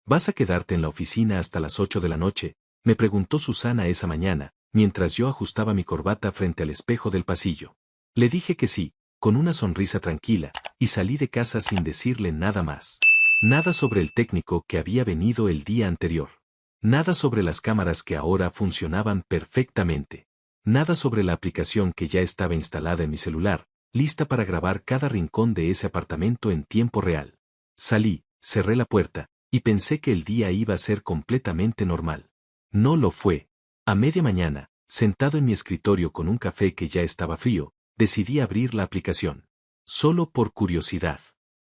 ¿Vas a quedarte en la oficina hasta las 8 de la noche? Me preguntó Susana esa mañana, mientras yo ajustaba mi corbata frente al espejo del pasillo. Le dije que sí, con una sonrisa tranquila, y salí de casa sin decirle nada más. Nada sobre el técnico que había venido el día anterior. Nada sobre las cámaras que ahora funcionaban perfectamente. Nada sobre la aplicación que ya estaba instalada en mi celular, lista para grabar cada rincón de ese apartamento en tiempo real. Salí, cerré la puerta, y pensé que el día iba a ser completamente normal. No lo fue. A media mañana, sentado en mi escritorio con un café que ya estaba frío, decidí abrir la aplicación. Solo por curiosidad.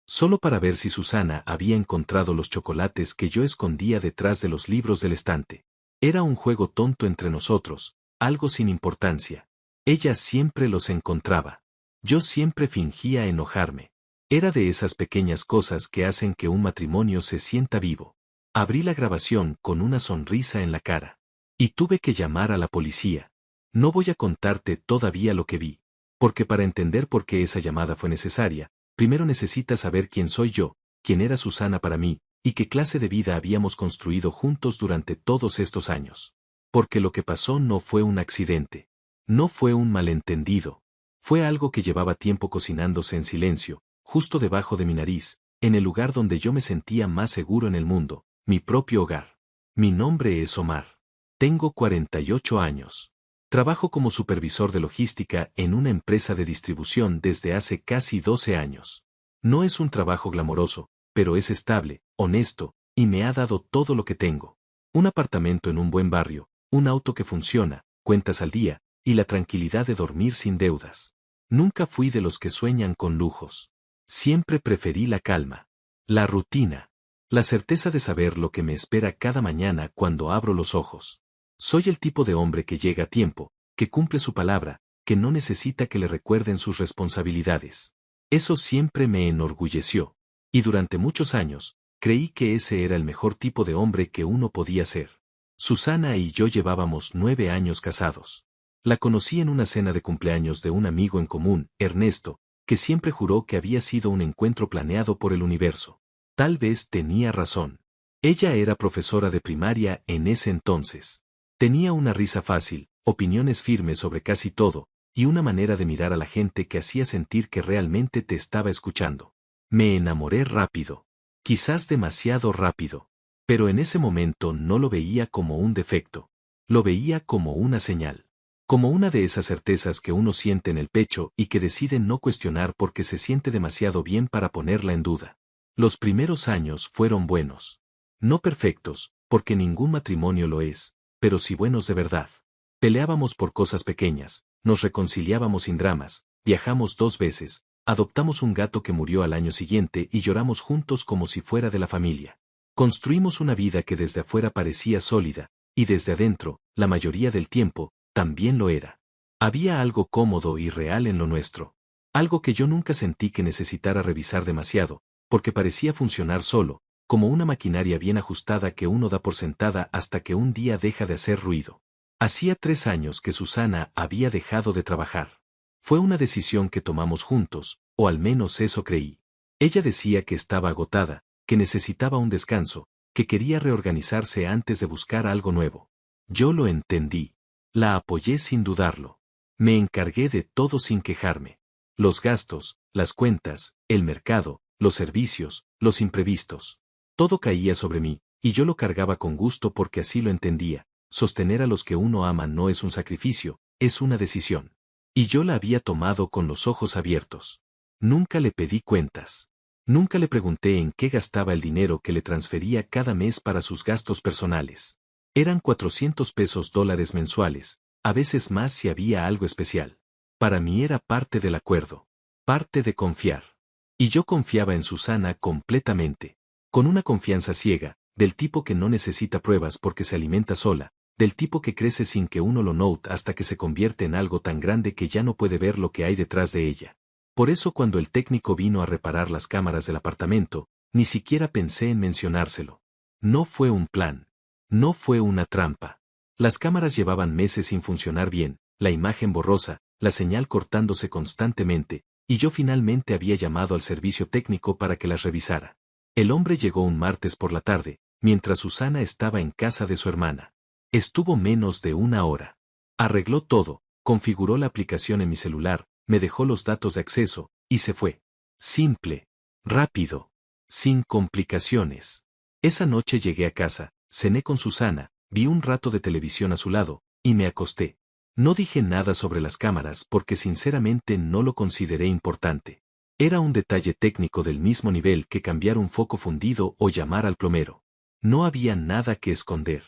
Solo para ver si Susana había encontrado los chocolates que yo escondía detrás de los libros del estante. Era un juego tonto entre nosotros, algo sin importancia. Ella siempre los encontraba. Yo siempre fingía enojarme. Era de esas pequeñas cosas que hacen que un matrimonio se sienta vivo. Abrí la grabación con una sonrisa en la cara. Y tuve que llamar a la policía. No voy a contarte todavía lo que vi. Porque para entender por qué esa llamada fue necesaria, primero necesitas saber quién soy yo, quién era Susana para mí, y qué clase de vida habíamos construido juntos durante todos estos años. Porque lo que pasó no fue un accidente. No fue un malentendido. Fue algo que llevaba tiempo cocinándose en silencio, justo debajo de mi nariz, en el lugar donde yo me sentía más seguro en el mundo, mi propio hogar. Mi nombre es Omar. Tengo 48 años. Trabajo como supervisor de logística en una empresa de distribución desde hace casi 12 años. No es un trabajo glamoroso, pero es estable, honesto, y me ha dado todo lo que tengo. Un apartamento en un buen barrio, un auto que funciona, cuentas al día, y la tranquilidad de dormir sin deudas. Nunca fui de los que sueñan con lujos. Siempre preferí la calma, la rutina, la certeza de saber lo que me espera cada mañana cuando abro los ojos. Soy el tipo de hombre que llega a tiempo, que cumple su palabra, que no necesita que le recuerden sus responsabilidades. Eso siempre me enorgulleció. Y durante muchos años, creí que ese era el mejor tipo de hombre que uno podía ser. Susana y yo llevábamos 9 años casados. La conocí en una cena de cumpleaños de un amigo en común, Ernesto, que siempre juró que había sido un encuentro planeado por el universo. Tal vez tenía razón. Ella era profesora de primaria en ese entonces. Tenía una risa fácil, opiniones firmes sobre casi todo, y una manera de mirar a la gente que hacía sentir que realmente te estaba escuchando. Me enamoré rápido. Quizás demasiado rápido. Pero en ese momento no lo veía como un defecto. Lo veía como una señal. Como una de esas certezas que uno siente en el pecho y que decide no cuestionar porque se siente demasiado bien para ponerla en duda. Los primeros años fueron buenos. No perfectos, porque ningún matrimonio lo es, pero sí buenos de verdad. Peleábamos por cosas pequeñas, nos reconciliábamos sin dramas, viajamos 2 veces, adoptamos un gato que murió al año siguiente y lloramos juntos como si fuera de la familia. Construimos una vida que desde afuera parecía sólida, y desde adentro, la mayoría del tiempo, también lo era. Había algo cómodo y real en lo nuestro. Algo que yo nunca sentí que necesitara revisar demasiado, porque parecía funcionar solo, como una maquinaria bien ajustada que uno da por sentada hasta que un día deja de hacer ruido. Hacía 3 años que Susana había dejado de trabajar. Fue una decisión que tomamos juntos, o al menos eso creí. Ella decía que estaba agotada, que necesitaba un descanso, que quería reorganizarse antes de buscar algo nuevo. Yo lo entendí. La apoyé sin dudarlo. Me encargué de todo sin quejarme. Los gastos, las cuentas, el mercado, los servicios, los imprevistos. Todo caía sobre mí, y yo lo cargaba con gusto porque así lo entendía. Sostener a los que uno ama no es un sacrificio, es una decisión. Y yo la había tomado con los ojos abiertos. Nunca le pedí cuentas. Nunca le pregunté en qué gastaba el dinero que le transfería cada mes para sus gastos personales. Eran 400 pesos dólares mensuales, a veces más si había algo especial. Para mí era parte del acuerdo. Parte de confiar. Y yo confiaba en Susana completamente. Con una confianza ciega, del tipo que no necesita pruebas porque se alimenta sola, del tipo que crece sin que uno lo note hasta que se convierte en algo tan grande que ya no puede ver lo que hay detrás de ella. Por eso cuando el técnico vino a reparar las cámaras del apartamento, ni siquiera pensé en mencionárselo. No fue un plan. No fue una trampa. Las cámaras llevaban meses sin funcionar bien, la imagen borrosa, la señal cortándose constantemente, y yo finalmente había llamado al servicio técnico para que las revisara. El hombre llegó un martes por la tarde, mientras Susana estaba en casa de su hermana. Estuvo menos de una hora. Arregló todo, configuró la aplicación en mi celular, me dejó los datos de acceso, y se fue. Simple, rápido, sin complicaciones. Esa noche llegué a casa, cené con Susana, vi un rato de televisión a su lado, y me acosté. No dije nada sobre las cámaras porque sinceramente no lo consideré importante. Era un detalle técnico del mismo nivel que cambiar un foco fundido o llamar al plomero. No había nada que esconder.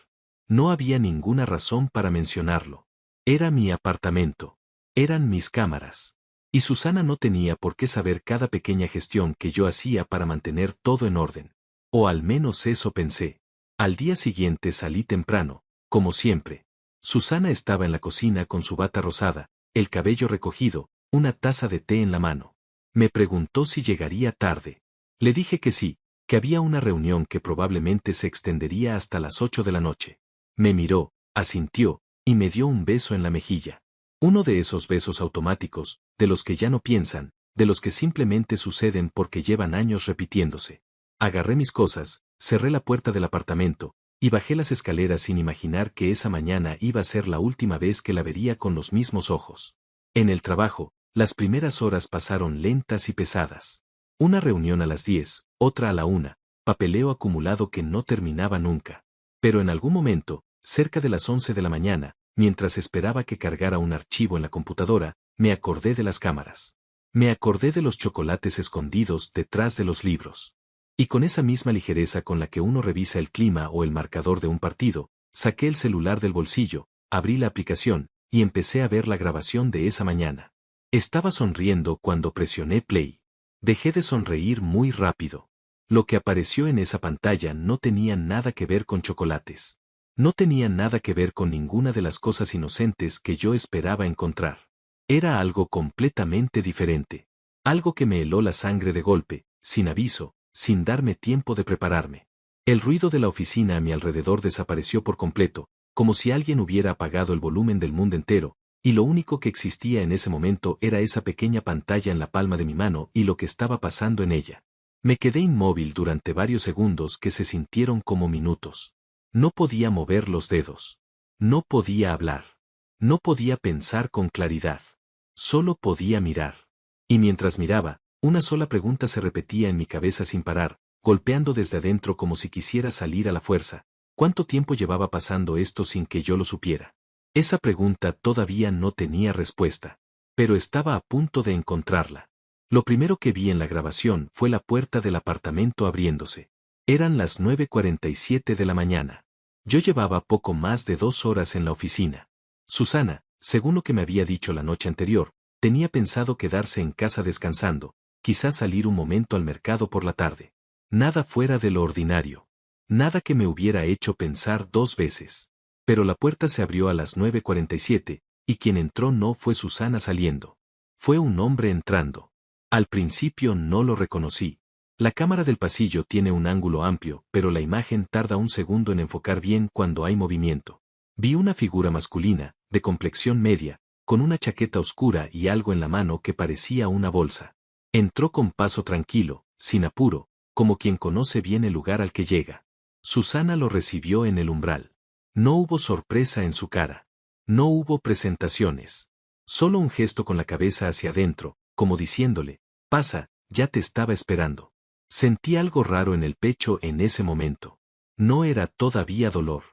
No había ninguna razón para mencionarlo. Era mi apartamento. Eran mis cámaras. Y Susana no tenía por qué saber cada pequeña gestión que yo hacía para mantener todo en orden. O al menos eso pensé. Al día siguiente salí temprano, como siempre. Susana estaba en la cocina con su bata rosada, el cabello recogido, una taza de té en la mano. Me preguntó si llegaría tarde. Le dije que sí, que había una reunión que probablemente se extendería hasta las 8 de la noche. Me miró, asintió, y me dio un beso en la mejilla. Uno de esos besos automáticos, de los que ya no piensan, de los que simplemente suceden porque llevan años repitiéndose. Agarré mis cosas, cerré la puerta del apartamento, y bajé las escaleras sin imaginar que esa mañana iba a ser la última vez que la vería con los mismos ojos. En el trabajo, las primeras horas pasaron lentas y pesadas. Una reunión a las 10, otra a la 1, papeleo acumulado que no terminaba nunca. Pero en algún momento, cerca de las 11 de la mañana, mientras esperaba que cargara un archivo en la computadora, me acordé de las cámaras. Me acordé de los chocolates escondidos detrás de los libros. Y con esa misma ligereza con la que uno revisa el clima o el marcador de un partido, saqué el celular del bolsillo, abrí la aplicación, y empecé a ver la grabación de esa mañana. Estaba sonriendo cuando presioné play. Dejé de sonreír muy rápido. Lo que apareció en esa pantalla no tenía nada que ver con chocolates. No tenía nada que ver con ninguna de las cosas inocentes que yo esperaba encontrar. Era algo completamente diferente. Algo que me heló la sangre de golpe, sin aviso, sin darme tiempo de prepararme. El ruido de la oficina a mi alrededor desapareció por completo, como si alguien hubiera apagado el volumen del mundo entero, y lo único que existía en ese momento era esa pequeña pantalla en la palma de mi mano y lo que estaba pasando en ella. Me quedé inmóvil durante varios segundos que se sintieron como minutos. No podía mover los dedos. No podía hablar. No podía pensar con claridad. Solo podía mirar. Y mientras miraba, una sola pregunta se repetía en mi cabeza sin parar, golpeando desde adentro como si quisiera salir a la fuerza. ¿Cuánto tiempo llevaba pasando esto sin que yo lo supiera? Esa pregunta todavía no tenía respuesta. Pero estaba a punto de encontrarla. Lo primero que vi en la grabación fue la puerta del apartamento abriéndose. Eran las 9:47 de la mañana. Yo llevaba poco más de 2 horas en la oficina. Susana, según lo que me había dicho la noche anterior, tenía pensado quedarse en casa descansando, quizás salir un momento al mercado por la tarde. Nada fuera de lo ordinario. Nada que me hubiera hecho pensar 2 veces. Pero la puerta se abrió a las 9:47, y quien entró no fue Susana saliendo. Fue un hombre entrando. Al principio no lo reconocí. La cámara del pasillo tiene un ángulo amplio, pero la imagen tarda un segundo en enfocar bien cuando hay movimiento. Vi una figura masculina, de complexión media, con una chaqueta oscura y algo en la mano que parecía una bolsa. Entró con paso tranquilo, sin apuro, como quien conoce bien el lugar al que llega. Susana lo recibió en el umbral. No hubo sorpresa en su cara. No hubo presentaciones. Solo un gesto con la cabeza hacia adentro, como diciéndole, pasa, ya te estaba esperando. Sentí algo raro en el pecho en ese momento. No era todavía dolor.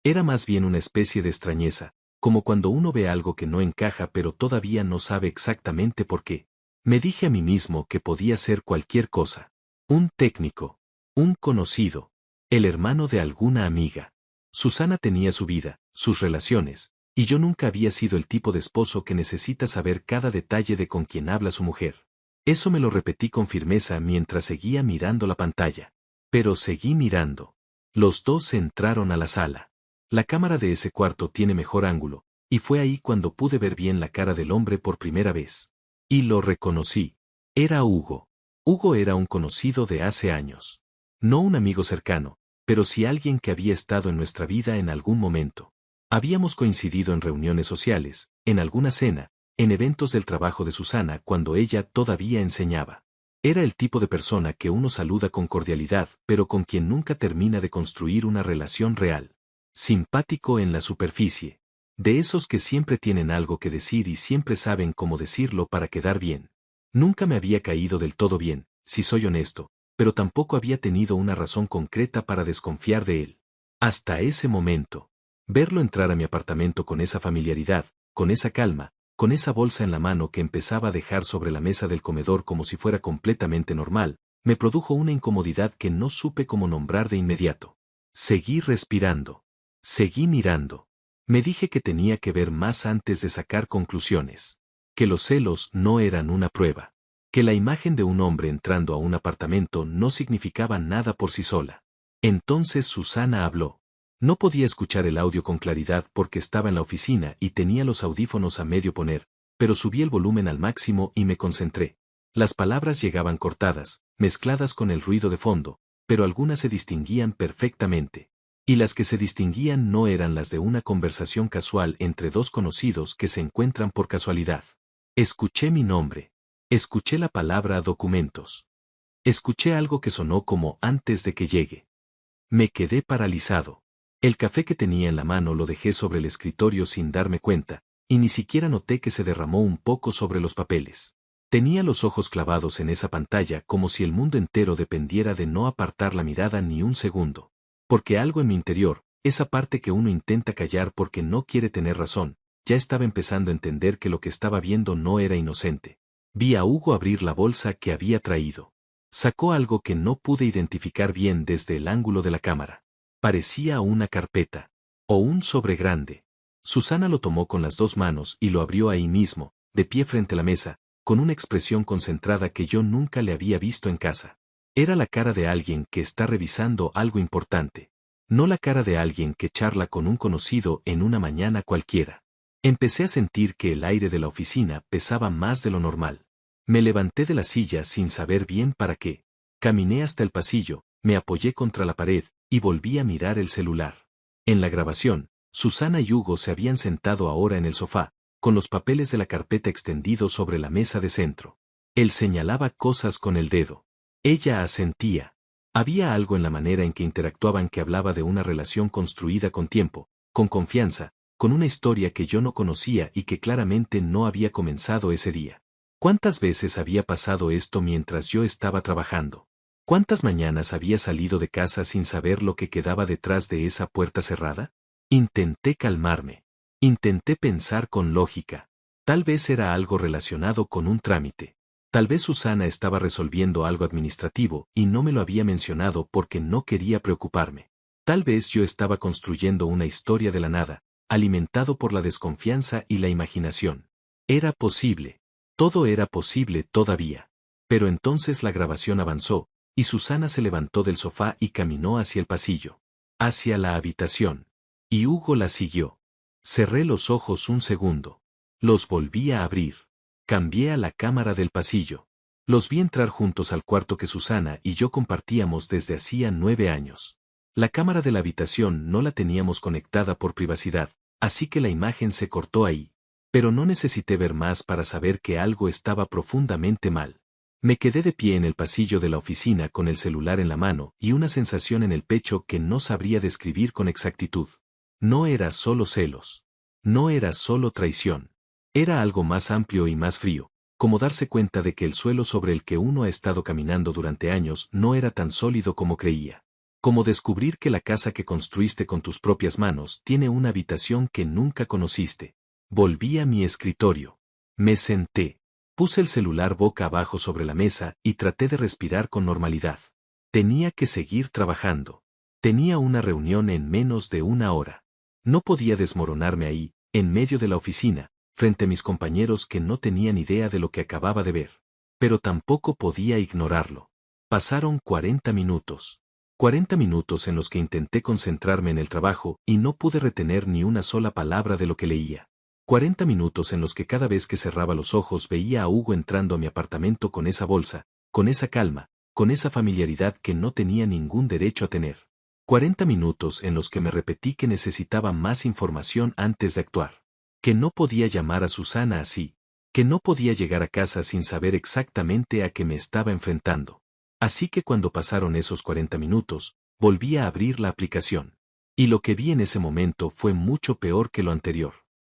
Era más bien una especie de extrañeza, como cuando uno ve algo que no encaja pero todavía no sabe exactamente por qué. Me dije a mí mismo que podía ser cualquier cosa. Un técnico. Un conocido. El hermano de alguna amiga. Susana tenía su vida, sus relaciones, y yo nunca había sido el tipo de esposo que necesita saber cada detalle de con quien habla su mujer. Eso me lo repetí con firmeza mientras seguía mirando la pantalla. Pero seguí mirando. Los dos entraron a la sala. La cámara de ese cuarto tiene mejor ángulo, y fue ahí cuando pude ver bien la cara del hombre por primera vez. Y lo reconocí. Era Hugo. Hugo era un conocido de hace años. No un amigo cercano, pero sí alguien que había estado en nuestra vida en algún momento. Habíamos coincidido en reuniones sociales, en alguna cena, en eventos del trabajo de Susana cuando ella todavía enseñaba. Era el tipo de persona que uno saluda con cordialidad, pero con quien nunca termina de construir una relación real. Simpático en la superficie. De esos que siempre tienen algo que decir y siempre saben cómo decirlo para quedar bien. Nunca me había caído del todo bien, si soy honesto, pero tampoco había tenido una razón concreta para desconfiar de él. Hasta ese momento. Verlo entrar a mi apartamento con esa familiaridad, con esa calma, con esa bolsa en la mano que empezaba a dejar sobre la mesa del comedor como si fuera completamente normal, me produjo una incomodidad que no supe cómo nombrar de inmediato. Seguí respirando. Seguí mirando. Me dije que tenía que ver más antes de sacar conclusiones. Que los celos no eran una prueba. Que la imagen de un hombre entrando a un apartamento no significaba nada por sí sola. Entonces Susana habló. No podía escuchar el audio con claridad porque estaba en la oficina y tenía los audífonos a medio poner, pero subí el volumen al máximo y me concentré. Las palabras llegaban cortadas, mezcladas con el ruido de fondo, pero algunas se distinguían perfectamente. Y las que se distinguían no eran las de una conversación casual entre dos conocidos que se encuentran por casualidad. Escuché mi nombre. Escuché la palabra documentos. Escuché algo que sonó como antes de que llegue. Me quedé paralizado. El café que tenía en la mano lo dejé sobre el escritorio sin darme cuenta, y ni siquiera noté que se derramó un poco sobre los papeles. Tenía los ojos clavados en esa pantalla como si el mundo entero dependiera de no apartar la mirada ni un segundo. Porque algo en mi interior, esa parte que uno intenta callar porque no quiere tener razón, ya estaba empezando a entender que lo que estaba viendo no era inocente. Vi a Hugo abrir la bolsa que había traído. Sacó algo que no pude identificar bien desde el ángulo de la cámara. Parecía una carpeta. O un sobre grande. Susana lo tomó con las dos manos y lo abrió ahí mismo, de pie frente a la mesa, con una expresión concentrada que yo nunca le había visto en casa. Era la cara de alguien que está revisando algo importante. No la cara de alguien que charla con un conocido en una mañana cualquiera. Empecé a sentir que el aire de la oficina pesaba más de lo normal. Me levanté de la silla sin saber bien para qué. Caminé hasta el pasillo, me apoyé contra la pared, y volví a mirar el celular. En la grabación, Susana y Hugo se habían sentado ahora en el sofá, con los papeles de la carpeta extendidos sobre la mesa de centro. Él señalaba cosas con el dedo. Ella asentía. Había algo en la manera en que interactuaban que hablaba de una relación construida con tiempo, con confianza, con una historia que yo no conocía y que claramente no había comenzado ese día. ¿Cuántas veces había pasado esto mientras yo estaba trabajando? ¿Cuántas mañanas había salido de casa sin saber lo que quedaba detrás de esa puerta cerrada? Intenté calmarme. Intenté pensar con lógica. Tal vez era algo relacionado con un trámite. Tal vez Susana estaba resolviendo algo administrativo y no me lo había mencionado porque no quería preocuparme. Tal vez yo estaba construyendo una historia de la nada, alimentado por la desconfianza y la imaginación. Era posible. Todo era posible todavía. Pero entonces la grabación avanzó, y Susana se levantó del sofá y caminó hacia el pasillo. Hacia la habitación. Y Hugo la siguió. Cerré los ojos un segundo. Los volví a abrir. Cambié a la cámara del pasillo. Los vi entrar juntos al cuarto que Susana y yo compartíamos desde hacía 9 años. La cámara de la habitación no la teníamos conectada por privacidad, así que la imagen se cortó ahí. Pero no necesité ver más para saber que algo estaba profundamente mal. Me quedé de pie en el pasillo de la oficina con el celular en la mano y una sensación en el pecho que no sabría describir con exactitud. No era solo celos. No era solo traición. Era algo más amplio y más frío, como darse cuenta de que el suelo sobre el que uno ha estado caminando durante años no era tan sólido como creía. Como descubrir que la casa que construiste con tus propias manos tiene una habitación que nunca conociste. Volví a mi escritorio. Me senté. Puse el celular boca abajo sobre la mesa y traté de respirar con normalidad. Tenía que seguir trabajando. Tenía una reunión en menos de una hora. No podía desmoronarme ahí, en medio de la oficina, frente a mis compañeros que no tenían idea de lo que acababa de ver. Pero tampoco podía ignorarlo. Pasaron 40 minutos. 40 minutos en los que intenté concentrarme en el trabajo y no pude retener ni una sola palabra de lo que leía. 40 minutos en los que cada vez que cerraba los ojos veía a Hugo entrando a mi apartamento con esa bolsa, con esa calma, con esa familiaridad que no tenía ningún derecho a tener. 40 minutos en los que me repetí que necesitaba más información antes de actuar. Que no podía llamar a Susana así. que no podía llegar a casa sin saber exactamente a qué me estaba enfrentando. Así que cuando pasaron esos 40 minutos, volví a abrir la aplicación. Y lo que vi en ese momento fue mucho peor que lo anterior.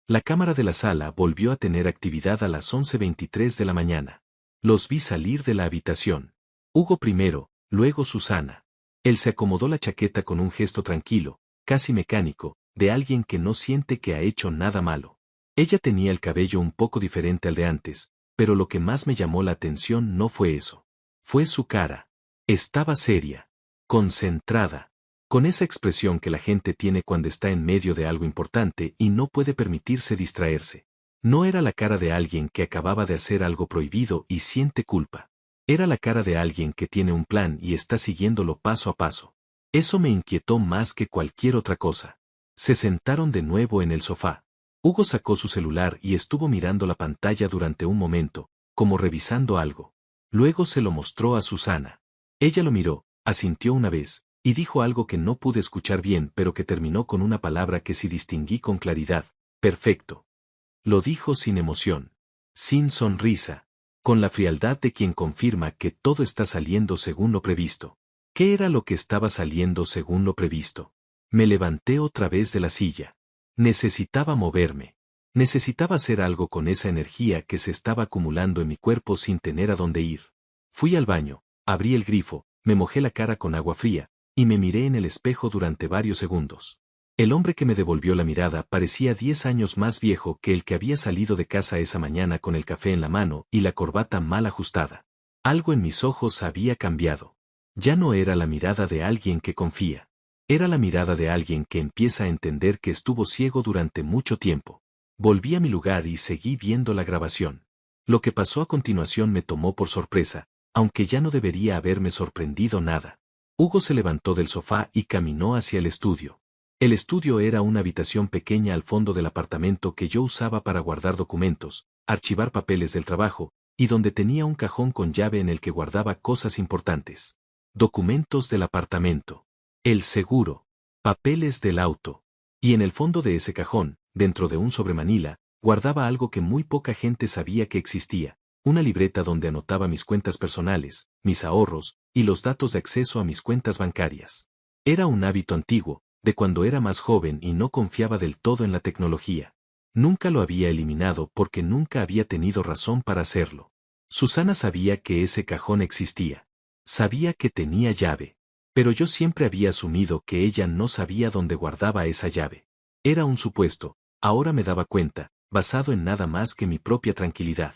La cámara de la sala volvió a tener actividad a las 11:23 de la mañana. Los vi salir de la habitación. Hugo primero, luego Susana. Él se acomodó la chaqueta con un gesto tranquilo, casi mecánico, de alguien que no siente que ha hecho nada malo. Ella tenía el cabello un poco diferente al de antes, pero lo que más me llamó la atención no fue eso. Fue su cara. Estaba seria, concentrada, con esa expresión que la gente tiene cuando está en medio de algo importante y no puede permitirse distraerse. No era la cara de alguien que acababa de hacer algo prohibido y siente culpa. Era la cara de alguien que tiene un plan y está siguiéndolo paso a paso. Eso me inquietó más que cualquier otra cosa. Se sentaron de nuevo en el sofá. Hugo sacó su celular y estuvo mirando la pantalla durante un momento, como revisando algo. Luego se lo mostró a Susana. Ella lo miró, asintió una vez, y dijo algo que no pude escuchar bien pero que terminó con una palabra que sí distinguí con claridad: perfecto. Lo dijo sin emoción, sin sonrisa, con la frialdad de quien confirma que todo está saliendo según lo previsto. ¿Qué era lo que estaba saliendo según lo previsto? Me levanté otra vez de la silla. Necesitaba moverme. Necesitaba hacer algo con esa energía que se estaba acumulando en mi cuerpo sin tener a dónde ir. Fui al baño, abrí el grifo, me mojé la cara con agua fría, y me miré en el espejo durante varios segundos. El hombre que me devolvió la mirada parecía 10 años más viejo que el que había salido de casa esa mañana con el café en la mano y la corbata mal ajustada. Algo en mis ojos había cambiado. Ya no era la mirada de alguien que confía. Era la mirada de alguien que empieza a entender que estuvo ciego durante mucho tiempo. Volví a mi lugar y seguí viendo la grabación. Lo que pasó a continuación me tomó por sorpresa, aunque ya no debería haberme sorprendido nada. Hugo se levantó del sofá y caminó hacia el estudio. El estudio era una habitación pequeña al fondo del apartamento que yo usaba para guardar documentos, archivar papeles del trabajo, y donde tenía un cajón con llave en el que guardaba cosas importantes. Documentos del apartamento, el seguro, papeles del auto. Y en el fondo de ese cajón, dentro de un sobremanila, guardaba algo que muy poca gente sabía que existía: una libreta donde anotaba mis cuentas personales, mis ahorros, y los datos de acceso a mis cuentas bancarias. Era un hábito antiguo, de cuando era más joven y no confiaba del todo en la tecnología. Nunca lo había eliminado porque nunca había tenido razón para hacerlo. Susana sabía que ese cajón existía. Sabía que tenía llave. Pero yo siempre había asumido que ella no sabía dónde guardaba esa llave. Era un supuesto, ahora me daba cuenta, basado en nada más que mi propia tranquilidad.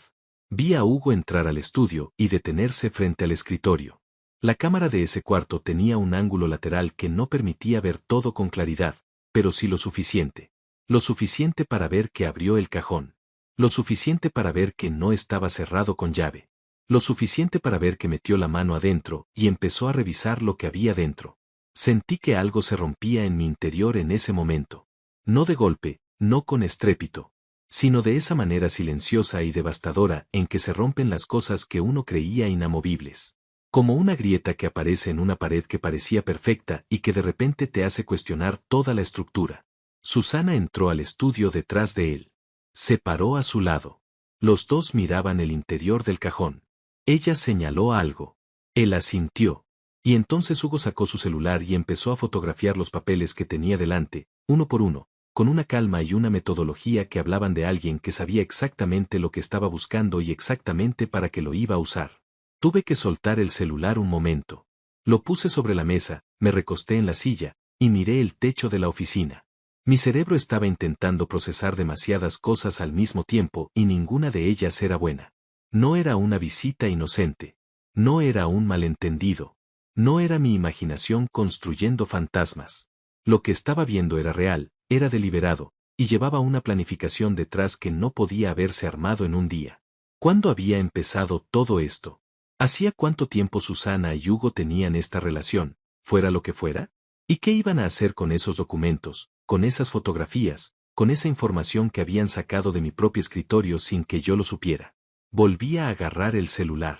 Vi a Hugo entrar al estudio y detenerse frente al escritorio. La cámara de ese cuarto tenía un ángulo lateral que no permitía ver todo con claridad, pero sí lo suficiente. Lo suficiente para ver que abrió el cajón. Lo suficiente para ver que no estaba cerrado con llave. Lo suficiente para ver que metió la mano adentro y empezó a revisar lo que había dentro. Sentí que algo se rompía en mi interior en ese momento. No de golpe, no con estrépito, sino de esa manera silenciosa y devastadora en que se rompen las cosas que uno creía inamovibles. Como una grieta que aparece en una pared que parecía perfecta y que de repente te hace cuestionar toda la estructura. Susana entró al estudio detrás de él. Se paró a su lado. Los dos miraban el interior del cajón. Ella señaló algo. Él asintió. Y entonces Hugo sacó su celular y empezó a fotografiar los papeles que tenía delante, uno por uno, con una calma y una metodología que hablaban de alguien que sabía exactamente lo que estaba buscando y exactamente para qué lo iba a usar. Tuve que soltar el celular un momento. Lo puse sobre la mesa, me recosté en la silla, y miré el techo de la oficina. Mi cerebro estaba intentando procesar demasiadas cosas al mismo tiempo y ninguna de ellas era buena. No era una visita inocente. No era un malentendido. No era mi imaginación construyendo fantasmas. Lo que estaba viendo era real, era deliberado, y llevaba una planificación detrás que no podía haberse armado en un día. ¿Cuándo había empezado todo esto? ¿Hacía cuánto tiempo Susana y Hugo tenían esta relación, fuera lo que fuera? ¿Y qué iban a hacer con esos documentos, con esas fotografías, con esa información que habían sacado de mi propio escritorio sin que yo lo supiera? Volví a agarrar el celular.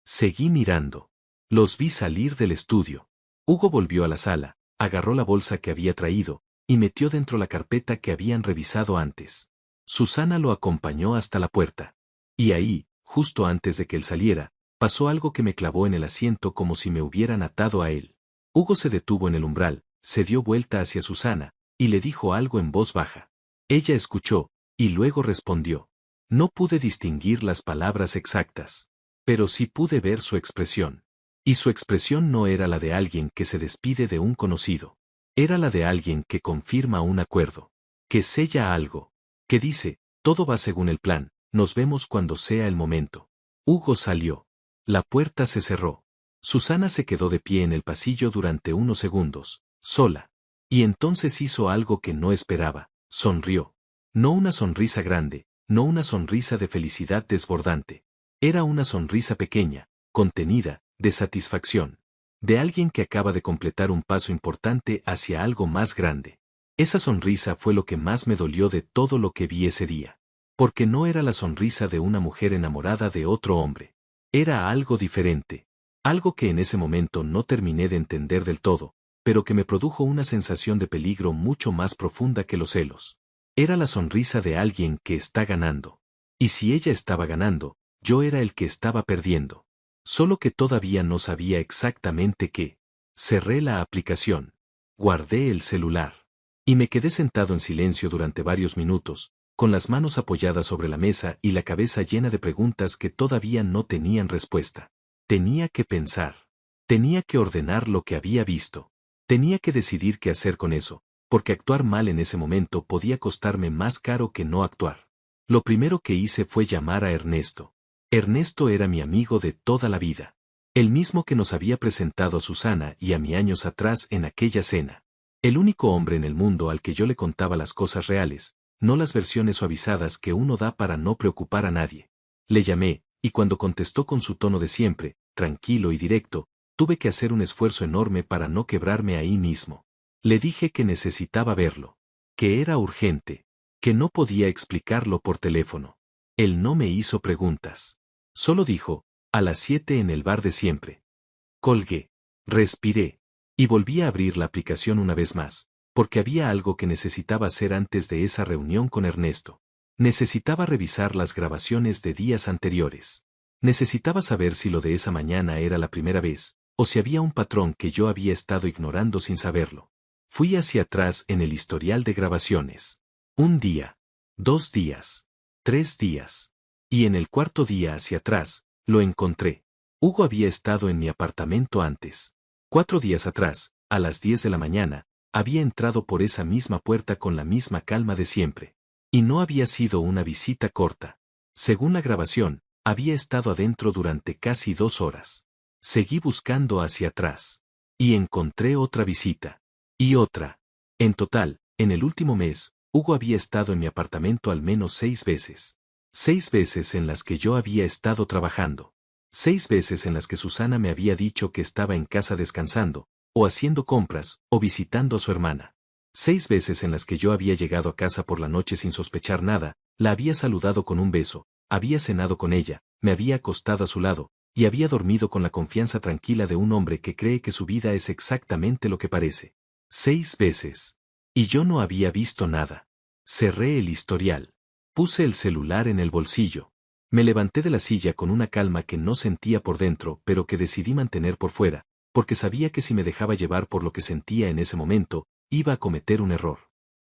Seguí mirando. Los vi salir del estudio. Hugo volvió a la sala, agarró la bolsa que había traído, y metió dentro la carpeta que habían revisado antes. Susana lo acompañó hasta la puerta. Y ahí, justo antes de que él saliera, pasó algo que me clavó en el asiento como si me hubieran atado a él. Hugo se detuvo en el umbral, se dio vuelta hacia Susana, y le dijo algo en voz baja. Ella escuchó, y luego respondió. No pude distinguir las palabras exactas, pero sí pude ver su expresión. Y su expresión no era la de alguien que se despide de un conocido. Era la de alguien que confirma un acuerdo, que sella algo, que dice, todo va según el plan, nos vemos cuando sea el momento. Hugo salió. La puerta se cerró. Susana se quedó de pie en el pasillo durante unos segundos, sola. Y entonces hizo algo que no esperaba, sonrió. No una sonrisa grande, no una sonrisa de felicidad desbordante. Era una sonrisa pequeña, contenida, de satisfacción. De alguien que acaba de completar un paso importante hacia algo más grande. Esa sonrisa fue lo que más me dolió de todo lo que vi ese día. Porque no era la sonrisa de una mujer enamorada de otro hombre. Era algo diferente. Algo que en ese momento no terminé de entender del todo, pero que me produjo una sensación de peligro mucho más profunda que los celos. Era la sonrisa de alguien que está ganando. Y si ella estaba ganando, yo era el que estaba perdiendo. Solo que todavía no sabía exactamente qué. Cerré la aplicación. Guardé el celular. Y me quedé sentado en silencio durante varios minutos, con las manos apoyadas sobre la mesa y la cabeza llena de preguntas que todavía no tenían respuesta. Tenía que pensar. Tenía que ordenar lo que había visto. Tenía que decidir qué hacer con eso, porque actuar mal en ese momento podía costarme más caro que no actuar. Lo primero que hice fue llamar a Ernesto. Ernesto era mi amigo de toda la vida. El mismo que nos había presentado a Susana y a mí años atrás en aquella cena. El único hombre en el mundo al que yo le contaba las cosas reales, no las versiones suavizadas que uno da para no preocupar a nadie. Le llamé, y cuando contestó con su tono de siempre, tranquilo y directo, tuve que hacer un esfuerzo enorme para no quebrarme ahí mismo. Le dije que necesitaba verlo. Que era urgente. Que no podía explicarlo por teléfono. Él no me hizo preguntas. Solo dijo, a las 7 en el bar de siempre. Colgué. Respiré. Y volví a abrir la aplicación una vez más, porque había algo que necesitaba hacer antes de esa reunión con Ernesto. Necesitaba revisar las grabaciones de días anteriores. Necesitaba saber si lo de esa mañana era la primera vez, o si había un patrón que yo había estado ignorando sin saberlo. Fui hacia atrás en el historial de grabaciones. 1 día, 2 días, 3 días. Y en el cuarto día hacia atrás, lo encontré. Hugo había estado en mi apartamento antes. 4 días atrás, a las 10 de la mañana, había entrado por esa misma puerta con la misma calma de siempre. Y no había sido una visita corta. Según la grabación, había estado adentro durante casi 2 horas. Seguí buscando hacia atrás. Y encontré otra visita. Y otra. En total, en el último mes, Hugo había estado en mi apartamento al menos 6 veces. 6 veces en las que yo había estado trabajando. 6 veces en las que Susana me había dicho que estaba en casa descansando, o haciendo compras, o visitando a su hermana. 6 veces en las que yo había llegado a casa por la noche sin sospechar nada, la había saludado con un beso, había cenado con ella, me había acostado a su lado, y había dormido con la confianza tranquila de un hombre que cree que su vida es exactamente lo que parece. 6 veces. Y yo no había visto nada. Cerré el historial. Puse el celular en el bolsillo. Me levanté de la silla con una calma que no sentía por dentro, pero que decidí mantener por fuera, porque sabía que si me dejaba llevar por lo que sentía en ese momento, iba a cometer un error.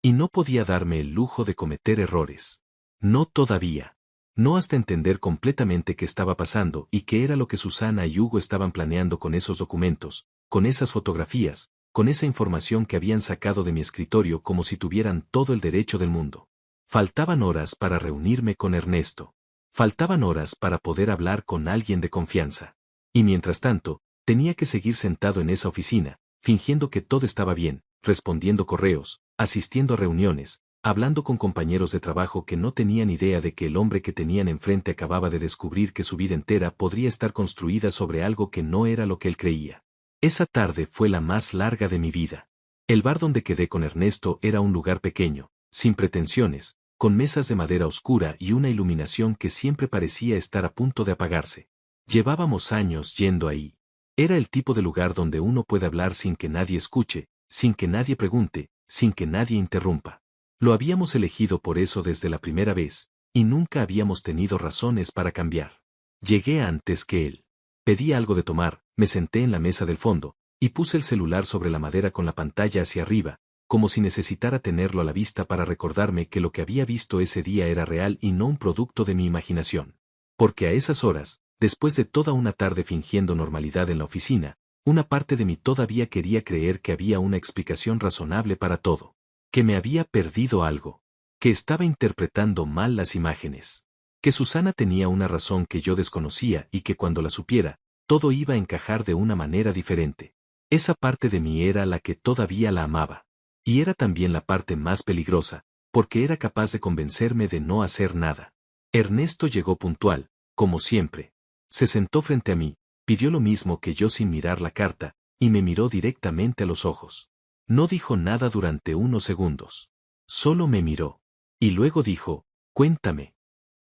Y no podía darme el lujo de cometer errores. No todavía. No hasta entender completamente qué estaba pasando y qué era lo que Susana y Hugo estaban planeando con esos documentos, con esas fotografías, con esa información que habían sacado de mi escritorio como si tuvieran todo el derecho del mundo. Faltaban horas para reunirme con Ernesto. Faltaban horas para poder hablar con alguien de confianza. Y mientras tanto, tenía que seguir sentado en esa oficina, fingiendo que todo estaba bien, respondiendo correos, asistiendo a reuniones, hablando con compañeros de trabajo que no tenían idea de que el hombre que tenían enfrente acababa de descubrir que su vida entera podría estar construida sobre algo que no era lo que él creía. Esa tarde fue la más larga de mi vida. El bar donde quedé con Ernesto era un lugar pequeño, sin pretensiones, con mesas de madera oscura y una iluminación que siempre parecía estar a punto de apagarse. Llevábamos años yendo ahí. Era el tipo de lugar donde uno puede hablar sin que nadie escuche, sin que nadie pregunte, sin que nadie interrumpa. Lo habíamos elegido por eso desde la primera vez, y nunca habíamos tenido razones para cambiar. Llegué antes que él. Pedí algo de tomar, me senté en la mesa del fondo, y puse el celular sobre la madera con la pantalla hacia arriba, como si necesitara tenerlo a la vista para recordarme que lo que había visto ese día era real y no un producto de mi imaginación. Porque a esas horas, después de toda una tarde fingiendo normalidad en la oficina, una parte de mí todavía quería creer que había una explicación razonable para todo. Que me había perdido algo. Que estaba interpretando mal las imágenes. Que Susana tenía una razón que yo desconocía y que cuando la supiera, todo iba a encajar de una manera diferente. Esa parte de mí era la que todavía la amaba. Y era también la parte más peligrosa, porque era capaz de convencerme de no hacer nada. Ernesto llegó puntual, como siempre. Se sentó frente a mí, pidió lo mismo que yo sin mirar la carta, y me miró directamente a los ojos. No dijo nada durante unos segundos. Solo me miró. Y luego dijo, cuéntame.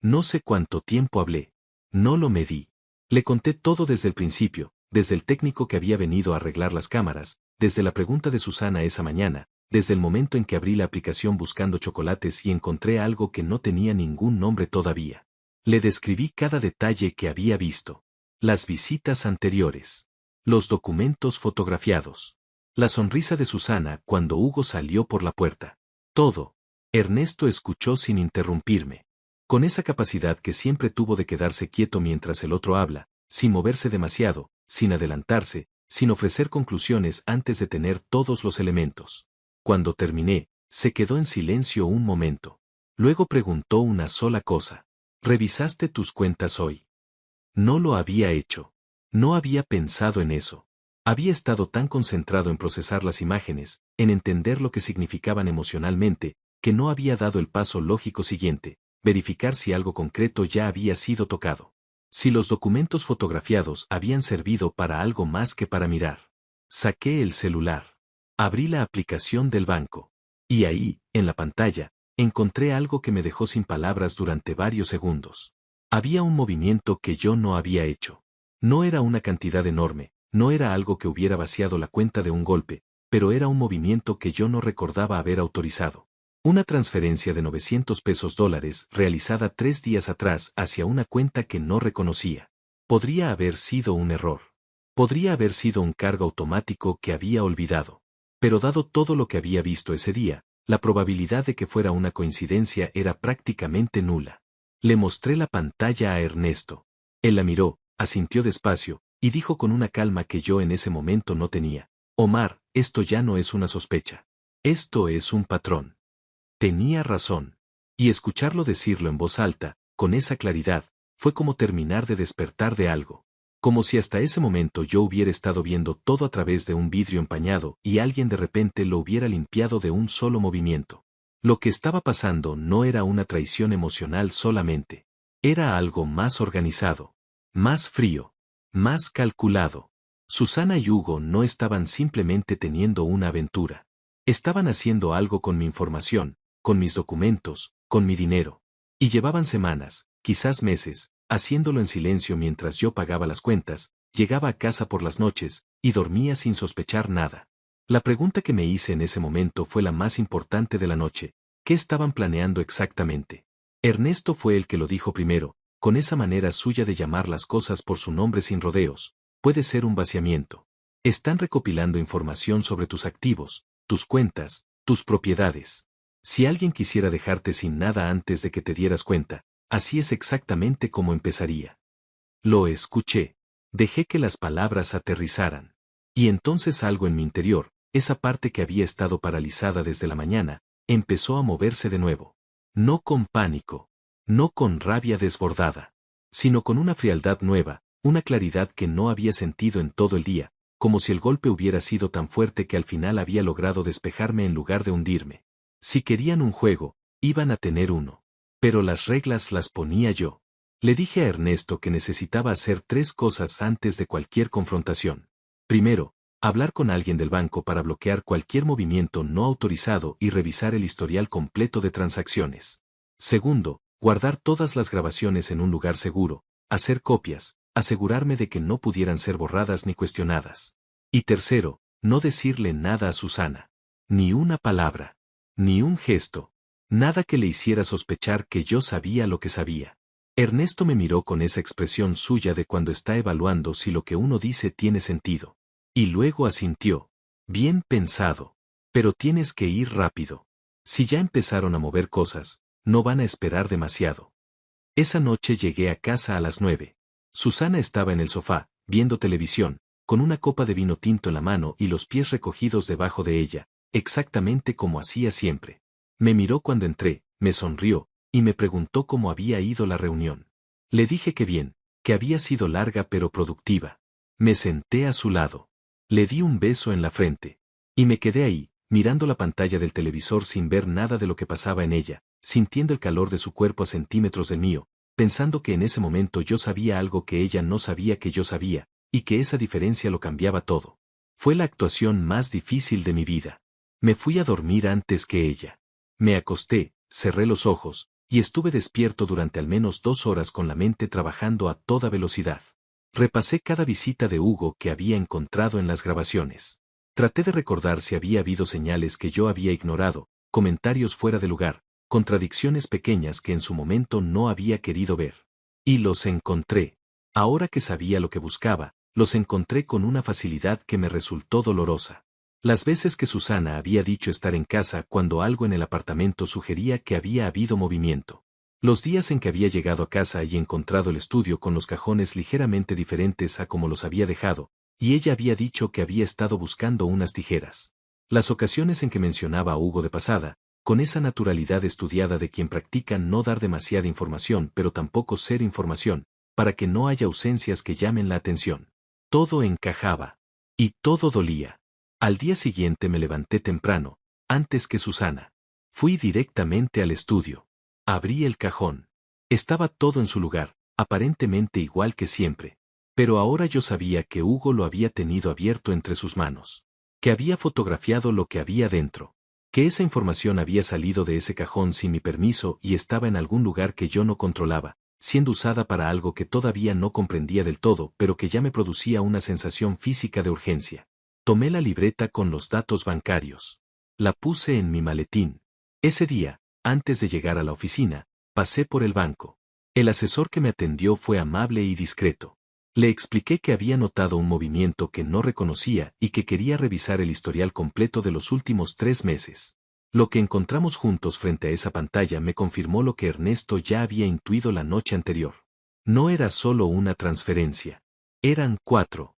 No sé cuánto tiempo hablé. No lo medí. Le conté todo desde el principio, desde el técnico que había venido a arreglar las cámaras, desde la pregunta de Susana esa mañana, desde el momento en que abrí la aplicación buscando chocolates y encontré algo que no tenía ningún nombre todavía. Le describí cada detalle que había visto. Las visitas anteriores. Los documentos fotografiados. La sonrisa de Susana cuando Hugo salió por la puerta. Todo. Ernesto escuchó sin interrumpirme. Con esa capacidad que siempre tuvo de quedarse quieto mientras el otro habla, sin moverse demasiado, sin adelantarse, sin ofrecer conclusiones antes de tener todos los elementos. Cuando terminé, se quedó en silencio un momento. Luego preguntó una sola cosa. ¿Revisaste tus cuentas hoy? No lo había hecho. No había pensado en eso. Había estado tan concentrado en procesar las imágenes, en entender lo que significaban emocionalmente, que no había dado el paso lógico siguiente, verificar si algo concreto ya había sido tocado. Si los documentos fotografiados habían servido para algo más que para mirar. Saqué el celular. Abrí la aplicación del banco. Y ahí, en la pantalla, encontré algo que me dejó sin palabras durante varios segundos. Había un movimiento que yo no había hecho. No era una cantidad enorme, no era algo que hubiera vaciado la cuenta de un golpe, pero era un movimiento que yo no recordaba haber autorizado. Una transferencia de $900 realizada 3 días atrás hacia una cuenta que no reconocía. Podría haber sido un error. Podría haber sido un cargo automático que había olvidado. Pero dado todo lo que había visto ese día, la probabilidad de que fuera una coincidencia era prácticamente nula. Le mostré la pantalla a Ernesto. Él la miró, asintió despacio, y dijo con una calma que yo en ese momento no tenía. Omar, esto ya no es una sospecha. Esto es un patrón. Tenía razón. Y escucharlo decirlo en voz alta, con esa claridad, fue como terminar de despertar de algo. Como si hasta ese momento yo hubiera estado viendo todo a través de un vidrio empañado y alguien de repente lo hubiera limpiado de un solo movimiento. Lo que estaba pasando no era una traición emocional solamente. Era algo más organizado, más frío, más calculado. Susana y Hugo no estaban simplemente teniendo una aventura. Estaban haciendo algo con mi información, con mis documentos, con mi dinero. Y llevaban semanas, quizás meses, haciéndolo en silencio mientras yo pagaba las cuentas, llegaba a casa por las noches, y dormía sin sospechar nada. La pregunta que me hice en ese momento fue la más importante de la noche. ¿Qué estaban planeando exactamente? Ernesto fue el que lo dijo primero, con esa manera suya de llamar las cosas por su nombre sin rodeos. Puede ser un vaciamiento. Están recopilando información sobre tus activos, tus cuentas, tus propiedades. Si alguien quisiera dejarte sin nada antes de que te dieras cuenta, así es exactamente como empezaría. Lo escuché. Dejé que las palabras aterrizaran. Y entonces algo en mi interior, esa parte que había estado paralizada desde la mañana, empezó a moverse de nuevo. No con pánico. No con rabia desbordada. Sino con una frialdad nueva, una claridad que no había sentido en todo el día, como si el golpe hubiera sido tan fuerte que al final había logrado despejarme en lugar de hundirme. Si querían un juego, iban a tener uno. Pero las reglas las ponía yo. Le dije a Ernesto que necesitaba hacer 3 cosas antes de cualquier confrontación. Primero, hablar con alguien del banco para bloquear cualquier movimiento no autorizado y revisar el historial completo de transacciones. Segundo, guardar todas las grabaciones en un lugar seguro, hacer copias, asegurarme de que no pudieran ser borradas ni cuestionadas. Y tercero, no decirle nada a Susana. Ni una palabra. Ni un gesto. Nada que le hiciera sospechar que yo sabía lo que sabía. Ernesto me miró con esa expresión suya de cuando está evaluando si lo que uno dice tiene sentido. Y luego asintió. Bien pensado. Pero tienes que ir rápido. Si ya empezaron a mover cosas, no van a esperar demasiado. Esa noche llegué a casa a las 9. Susana estaba en el sofá, viendo televisión, con una copa de vino tinto en la mano y los pies recogidos debajo de ella, exactamente como hacía siempre. Me miró cuando entré, me sonrió, y me preguntó cómo había ido la reunión. Le dije que bien, que había sido larga pero productiva. Me senté a su lado. Le di un beso en la frente. Y me quedé ahí, mirando la pantalla del televisor sin ver nada de lo que pasaba en ella, sintiendo el calor de su cuerpo a centímetros del mío, pensando que en ese momento yo sabía algo que ella no sabía que yo sabía, y que esa diferencia lo cambiaba todo. Fue la actuación más difícil de mi vida. Me fui a dormir antes que ella. Me acosté, cerré los ojos, y estuve despierto durante al menos 2 horas con la mente trabajando a toda velocidad. Repasé cada visita de Hugo que había encontrado en las grabaciones. Traté de recordar si había habido señales que yo había ignorado, comentarios fuera de lugar, contradicciones pequeñas que en su momento no había querido ver. Y los encontré. Ahora que sabía lo que buscaba, los encontré con una facilidad que me resultó dolorosa. Las veces que Susana había dicho estar en casa cuando algo en el apartamento sugería que había habido movimiento. Los días en que había llegado a casa y encontrado el estudio con los cajones ligeramente diferentes a como los había dejado, y ella había dicho que había estado buscando unas tijeras. Las ocasiones en que mencionaba a Hugo de pasada, con esa naturalidad estudiada de quien practica no dar demasiada información pero tampoco ser información, para que no haya ausencias que llamen la atención. Todo encajaba. Y todo dolía. Al día siguiente me levanté temprano, antes que Susana. Fui directamente al estudio. Abrí el cajón. Estaba todo en su lugar, aparentemente igual que siempre. Pero ahora yo sabía que Hugo lo había tenido abierto entre sus manos. Que había fotografiado lo que había dentro. Que esa información había salido de ese cajón sin mi permiso y estaba en algún lugar que yo no controlaba, siendo usada para algo que todavía no comprendía del todo pero que ya me producía una sensación física de urgencia. Tomé la libreta con los datos bancarios. La puse en mi maletín. Ese día, antes de llegar a la oficina, pasé por el banco. El asesor que me atendió fue amable y discreto. Le expliqué que había notado un movimiento que no reconocía y que quería revisar el historial completo de los últimos 3 meses. Lo que encontramos juntos frente a esa pantalla me confirmó lo que Ernesto ya había intuido la noche anterior. No era solo una transferencia. Eran 4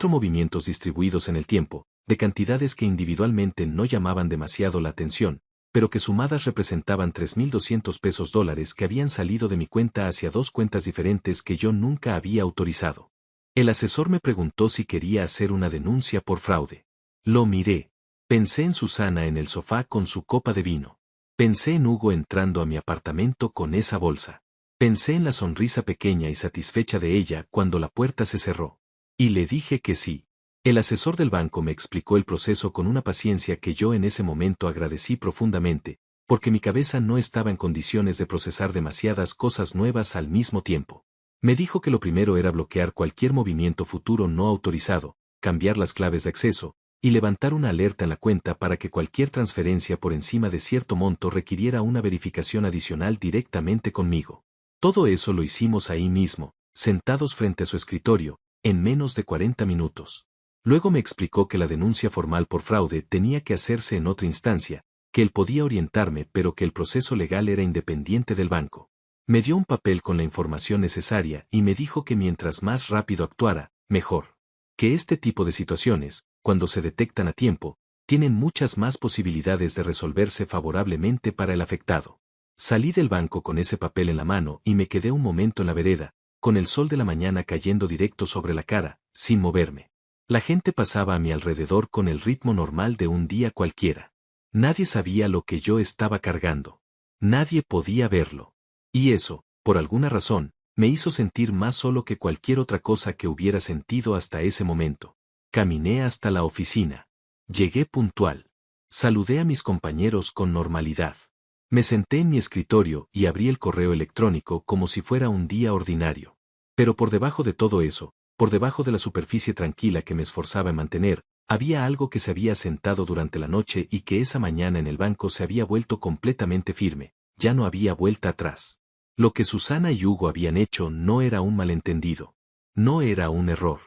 movimientos distribuidos en el tiempo, de cantidades que individualmente no llamaban demasiado la atención, pero que sumadas representaban $3,200 que habían salido de mi cuenta hacia 2 cuentas diferentes que yo nunca había autorizado. El asesor me preguntó si quería hacer una denuncia por fraude. Lo miré. Pensé en Susana en el sofá con su copa de vino. Pensé en Hugo entrando a mi apartamento con esa bolsa. Pensé en la sonrisa pequeña y satisfecha de ella cuando la puerta se cerró. Y le dije que sí. El asesor del banco me explicó el proceso con una paciencia que yo en ese momento agradecí profundamente, porque mi cabeza no estaba en condiciones de procesar demasiadas cosas nuevas al mismo tiempo. Me dijo que lo primero era bloquear cualquier movimiento futuro no autorizado, cambiar las claves de acceso, y levantar una alerta en la cuenta para que cualquier transferencia por encima de cierto monto requiriera una verificación adicional directamente conmigo. Todo eso lo hicimos ahí mismo, sentados frente a su escritorio, en menos de 40 minutos. Luego me explicó que la denuncia formal por fraude tenía que hacerse en otra instancia, que él podía orientarme pero que el proceso legal era independiente del banco. Me dio un papel con la información necesaria y me dijo que mientras más rápido actuara, mejor. Que este tipo de situaciones, cuando se detectan a tiempo, tienen muchas más posibilidades de resolverse favorablemente para el afectado. Salí del banco con ese papel en la mano y me quedé un momento en la vereda, con el sol de la mañana cayendo directo sobre la cara, sin moverme. La gente pasaba a mi alrededor con el ritmo normal de un día cualquiera. Nadie sabía lo que yo estaba cargando. Nadie podía verlo. Y eso, por alguna razón, me hizo sentir más solo que cualquier otra cosa que hubiera sentido hasta ese momento. Caminé hasta la oficina. Llegué puntual. Saludé a mis compañeros con normalidad. Me senté en mi escritorio y abrí el correo electrónico como si fuera un día ordinario. Pero por debajo de todo eso, por debajo de la superficie tranquila que me esforzaba en mantener, Había algo que se había sentado durante la noche y que esa mañana en el banco se había vuelto completamente firme, ya no había vuelta atrás. Lo que Susana y Hugo habían hecho no era un malentendido. No era un error.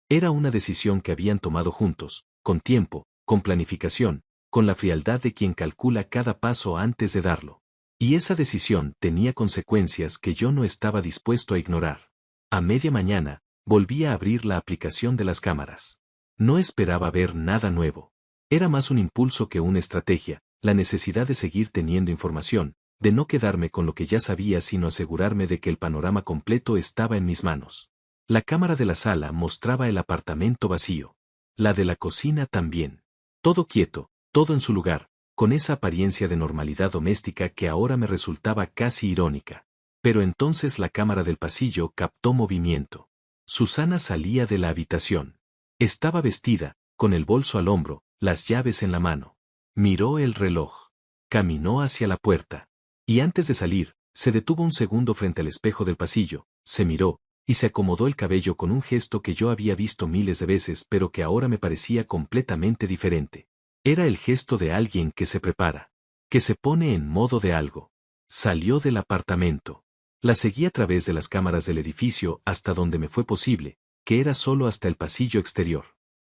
Era una decisión que habían tomado juntos, con tiempo, con planificación, con la frialdad de quien calcula cada paso antes de darlo. Y esa decisión tenía consecuencias que yo no estaba dispuesto a ignorar. A media mañana, volví a abrir la aplicación de las cámaras. No esperaba ver nada nuevo. Era más un impulso que una estrategia, la necesidad de seguir teniendo información, de no quedarme con lo que ya sabía sino asegurarme de que el panorama completo estaba en mis manos. La cámara de la sala mostraba el apartamento vacío. La de la cocina también. Todo quieto, todo en su lugar, con esa apariencia de normalidad doméstica que ahora me resultaba casi irónica. Pero entonces la cámara del pasillo captó movimiento. Susana salía de la habitación. Estaba vestida, con el bolso al hombro, las llaves en la mano. Miró el reloj. Caminó hacia la puerta. Y antes de salir, se detuvo un segundo frente al espejo del pasillo, se miró, y se acomodó el cabello con un gesto que yo había visto miles de veces pero que ahora me parecía completamente diferente. Era el gesto de alguien que se prepara, que se pone en modo de algo. Salió del apartamento. La seguí a través de las cámaras del edificio hasta donde me fue posible, que era solo hasta el pasillo exterior.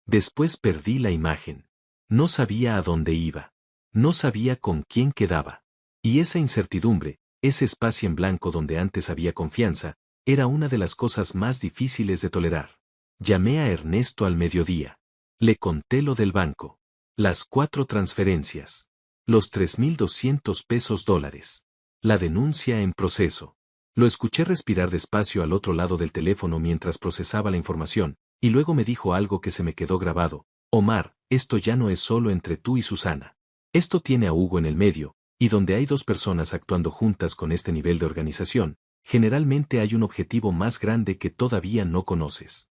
Después perdí la imagen. No sabía a dónde iba. No sabía con quién quedaba. Y esa incertidumbre, ese espacio en blanco donde antes había confianza, era una de las cosas más difíciles de tolerar. Llamé a Ernesto al mediodía. Le conté lo del banco. Las 4 transferencias. Los 3.200 pesos dólares. La denuncia en proceso. Lo escuché respirar despacio al otro lado del teléfono mientras procesaba la información, y luego me dijo algo que se me quedó grabado. Omar, esto ya no es solo entre tú y Susana. Esto tiene a Hugo en el medio, y donde hay 2 personas actuando juntas con este nivel de organización, generalmente hay un objetivo más grande que todavía no conoces.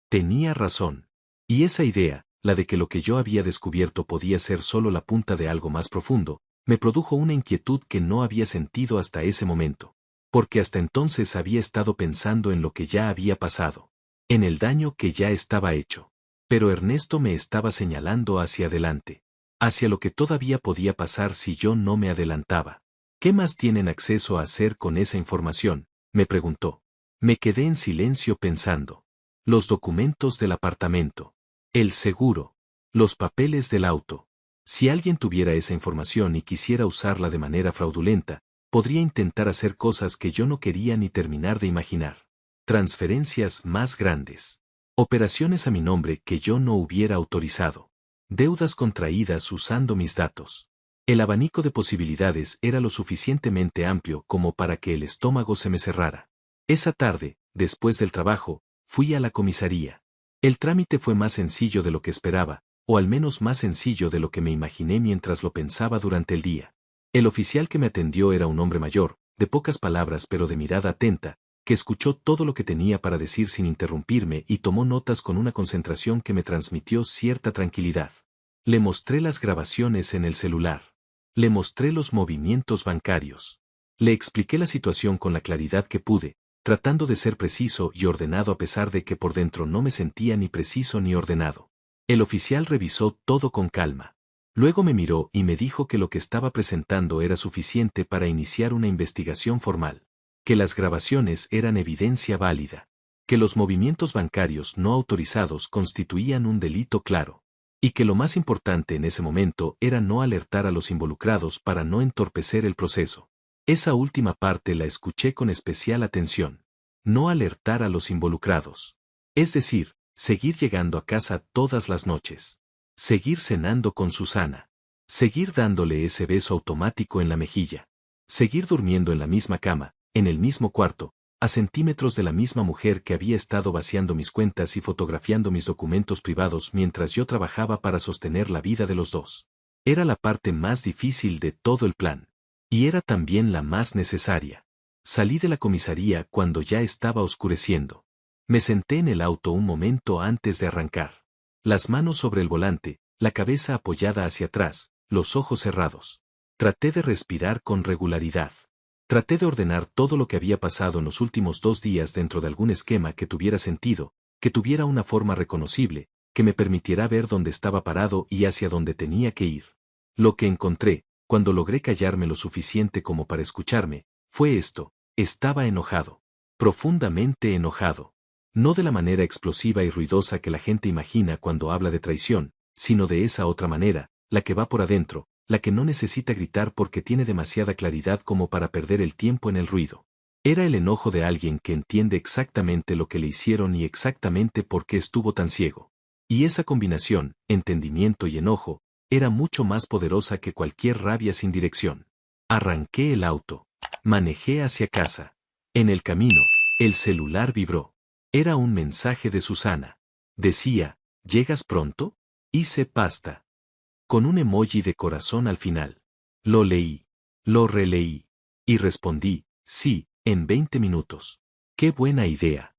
Tenía razón. Y esa idea, la de que lo que yo había descubierto podía ser solo la punta de algo más profundo, me produjo una inquietud que no había sentido hasta ese momento. Porque hasta entonces había estado pensando en lo que ya había pasado. En el daño que ya estaba hecho. Pero Ernesto me estaba señalando hacia adelante. Hacia lo que todavía podía pasar si yo no me adelantaba. ¿Qué más tienen acceso a hacer con esa información?, me preguntó. Me quedé en silencio pensando. Los documentos del apartamento. El seguro. Los papeles del auto. Si alguien tuviera esa información y quisiera usarla de manera fraudulenta, podría intentar hacer cosas que yo no quería ni terminar de imaginar. Transferencias más grandes. Operaciones a mi nombre que yo no hubiera autorizado. Deudas contraídas usando mis datos. El abanico de posibilidades era lo suficientemente amplio como para que el estómago se me cerrara. Esa tarde, después del trabajo, fui a la comisaría. El trámite fue más sencillo de lo que esperaba, o al menos más sencillo de lo que me imaginé mientras lo pensaba durante el día. El oficial que me atendió era un hombre mayor, de pocas palabras pero de mirada atenta, que escuchó todo lo que tenía para decir sin interrumpirme y tomó notas con una concentración que me transmitió cierta tranquilidad. Le mostré las grabaciones en el celular. Le mostré los movimientos bancarios. Le expliqué la situación con la claridad que pude, tratando de ser preciso y ordenado a pesar de que por dentro no me sentía ni preciso ni ordenado. El oficial revisó todo con calma. Luego me miró y me dijo que lo que estaba presentando era suficiente para iniciar una investigación formal. Que las grabaciones eran evidencia válida. Que los movimientos bancarios no autorizados constituían un delito claro. Y que lo más importante en ese momento era no alertar a los involucrados para no entorpecer el proceso. Esa última parte la escuché con especial atención. No alertar a los involucrados. Es decir, seguir llegando a casa todas las noches. Seguir cenando con Susana. Seguir dándole ese beso automático en la mejilla. Seguir durmiendo en la misma cama, en el mismo cuarto, a centímetros de la misma mujer que había estado vaciando mis cuentas y fotografiando mis documentos privados mientras yo trabajaba para sostener la vida de los dos. Era la parte más difícil de todo el plan. Y era también la más necesaria. Salí de la comisaría cuando ya estaba oscureciendo. Me senté en el auto un momento antes de arrancar. Las manos sobre el volante, la cabeza apoyada hacia atrás, los ojos cerrados. Traté de respirar con regularidad. Traté de ordenar todo lo que había pasado en los últimos 2 días dentro de algún esquema que tuviera sentido, que tuviera una forma reconocible, que me permitiera ver dónde estaba parado y hacia dónde tenía que ir. Lo que encontré, cuando logré callarme lo suficiente como para escucharme, fue esto: estaba enojado. Profundamente enojado. No de la manera explosiva y ruidosa que la gente imagina cuando habla de traición, sino de esa otra manera, la que va por adentro, la que no necesita gritar porque tiene demasiada claridad como para perder el tiempo en el ruido. Era el enojo de alguien que entiende exactamente lo que le hicieron y exactamente por qué estuvo tan ciego. Y esa combinación, entendimiento y enojo, era mucho más poderosa que cualquier rabia sin dirección. Arranqué el auto. Manejé hacia casa. En el camino, el celular vibró. Era un mensaje de Susana. Decía: ¿llegas pronto? Hice pasta. Con un emoji de corazón al final. Lo leí. Lo releí. Y respondí: sí, en 20 minutos. ¡Qué buena idea!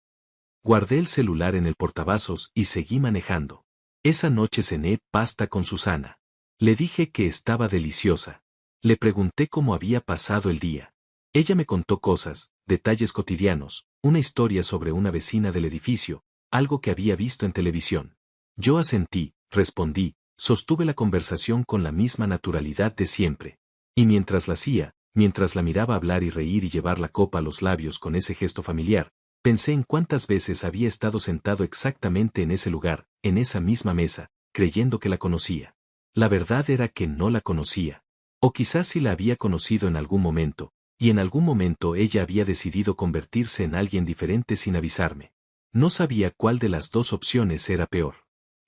Guardé el celular en el portavasos y seguí manejando. Esa noche cené pasta con Susana. Le dije que estaba deliciosa. Le pregunté cómo había pasado el día. Ella me contó cosas, detalles cotidianos, una historia sobre una vecina del edificio, algo que había visto en televisión. Yo asentí, respondí, sostuve la conversación con la misma naturalidad de siempre. Y mientras la hacía, mientras la miraba hablar y reír y llevar la copa a los labios con ese gesto familiar, pensé en cuántas veces había estado sentado exactamente en ese lugar, en esa misma mesa, creyendo que la conocía. La verdad era que no la conocía. O quizás sí la había conocido en algún momento, y en algún momento ella había decidido convertirse en alguien diferente sin avisarme. No sabía cuál de las dos opciones era peor.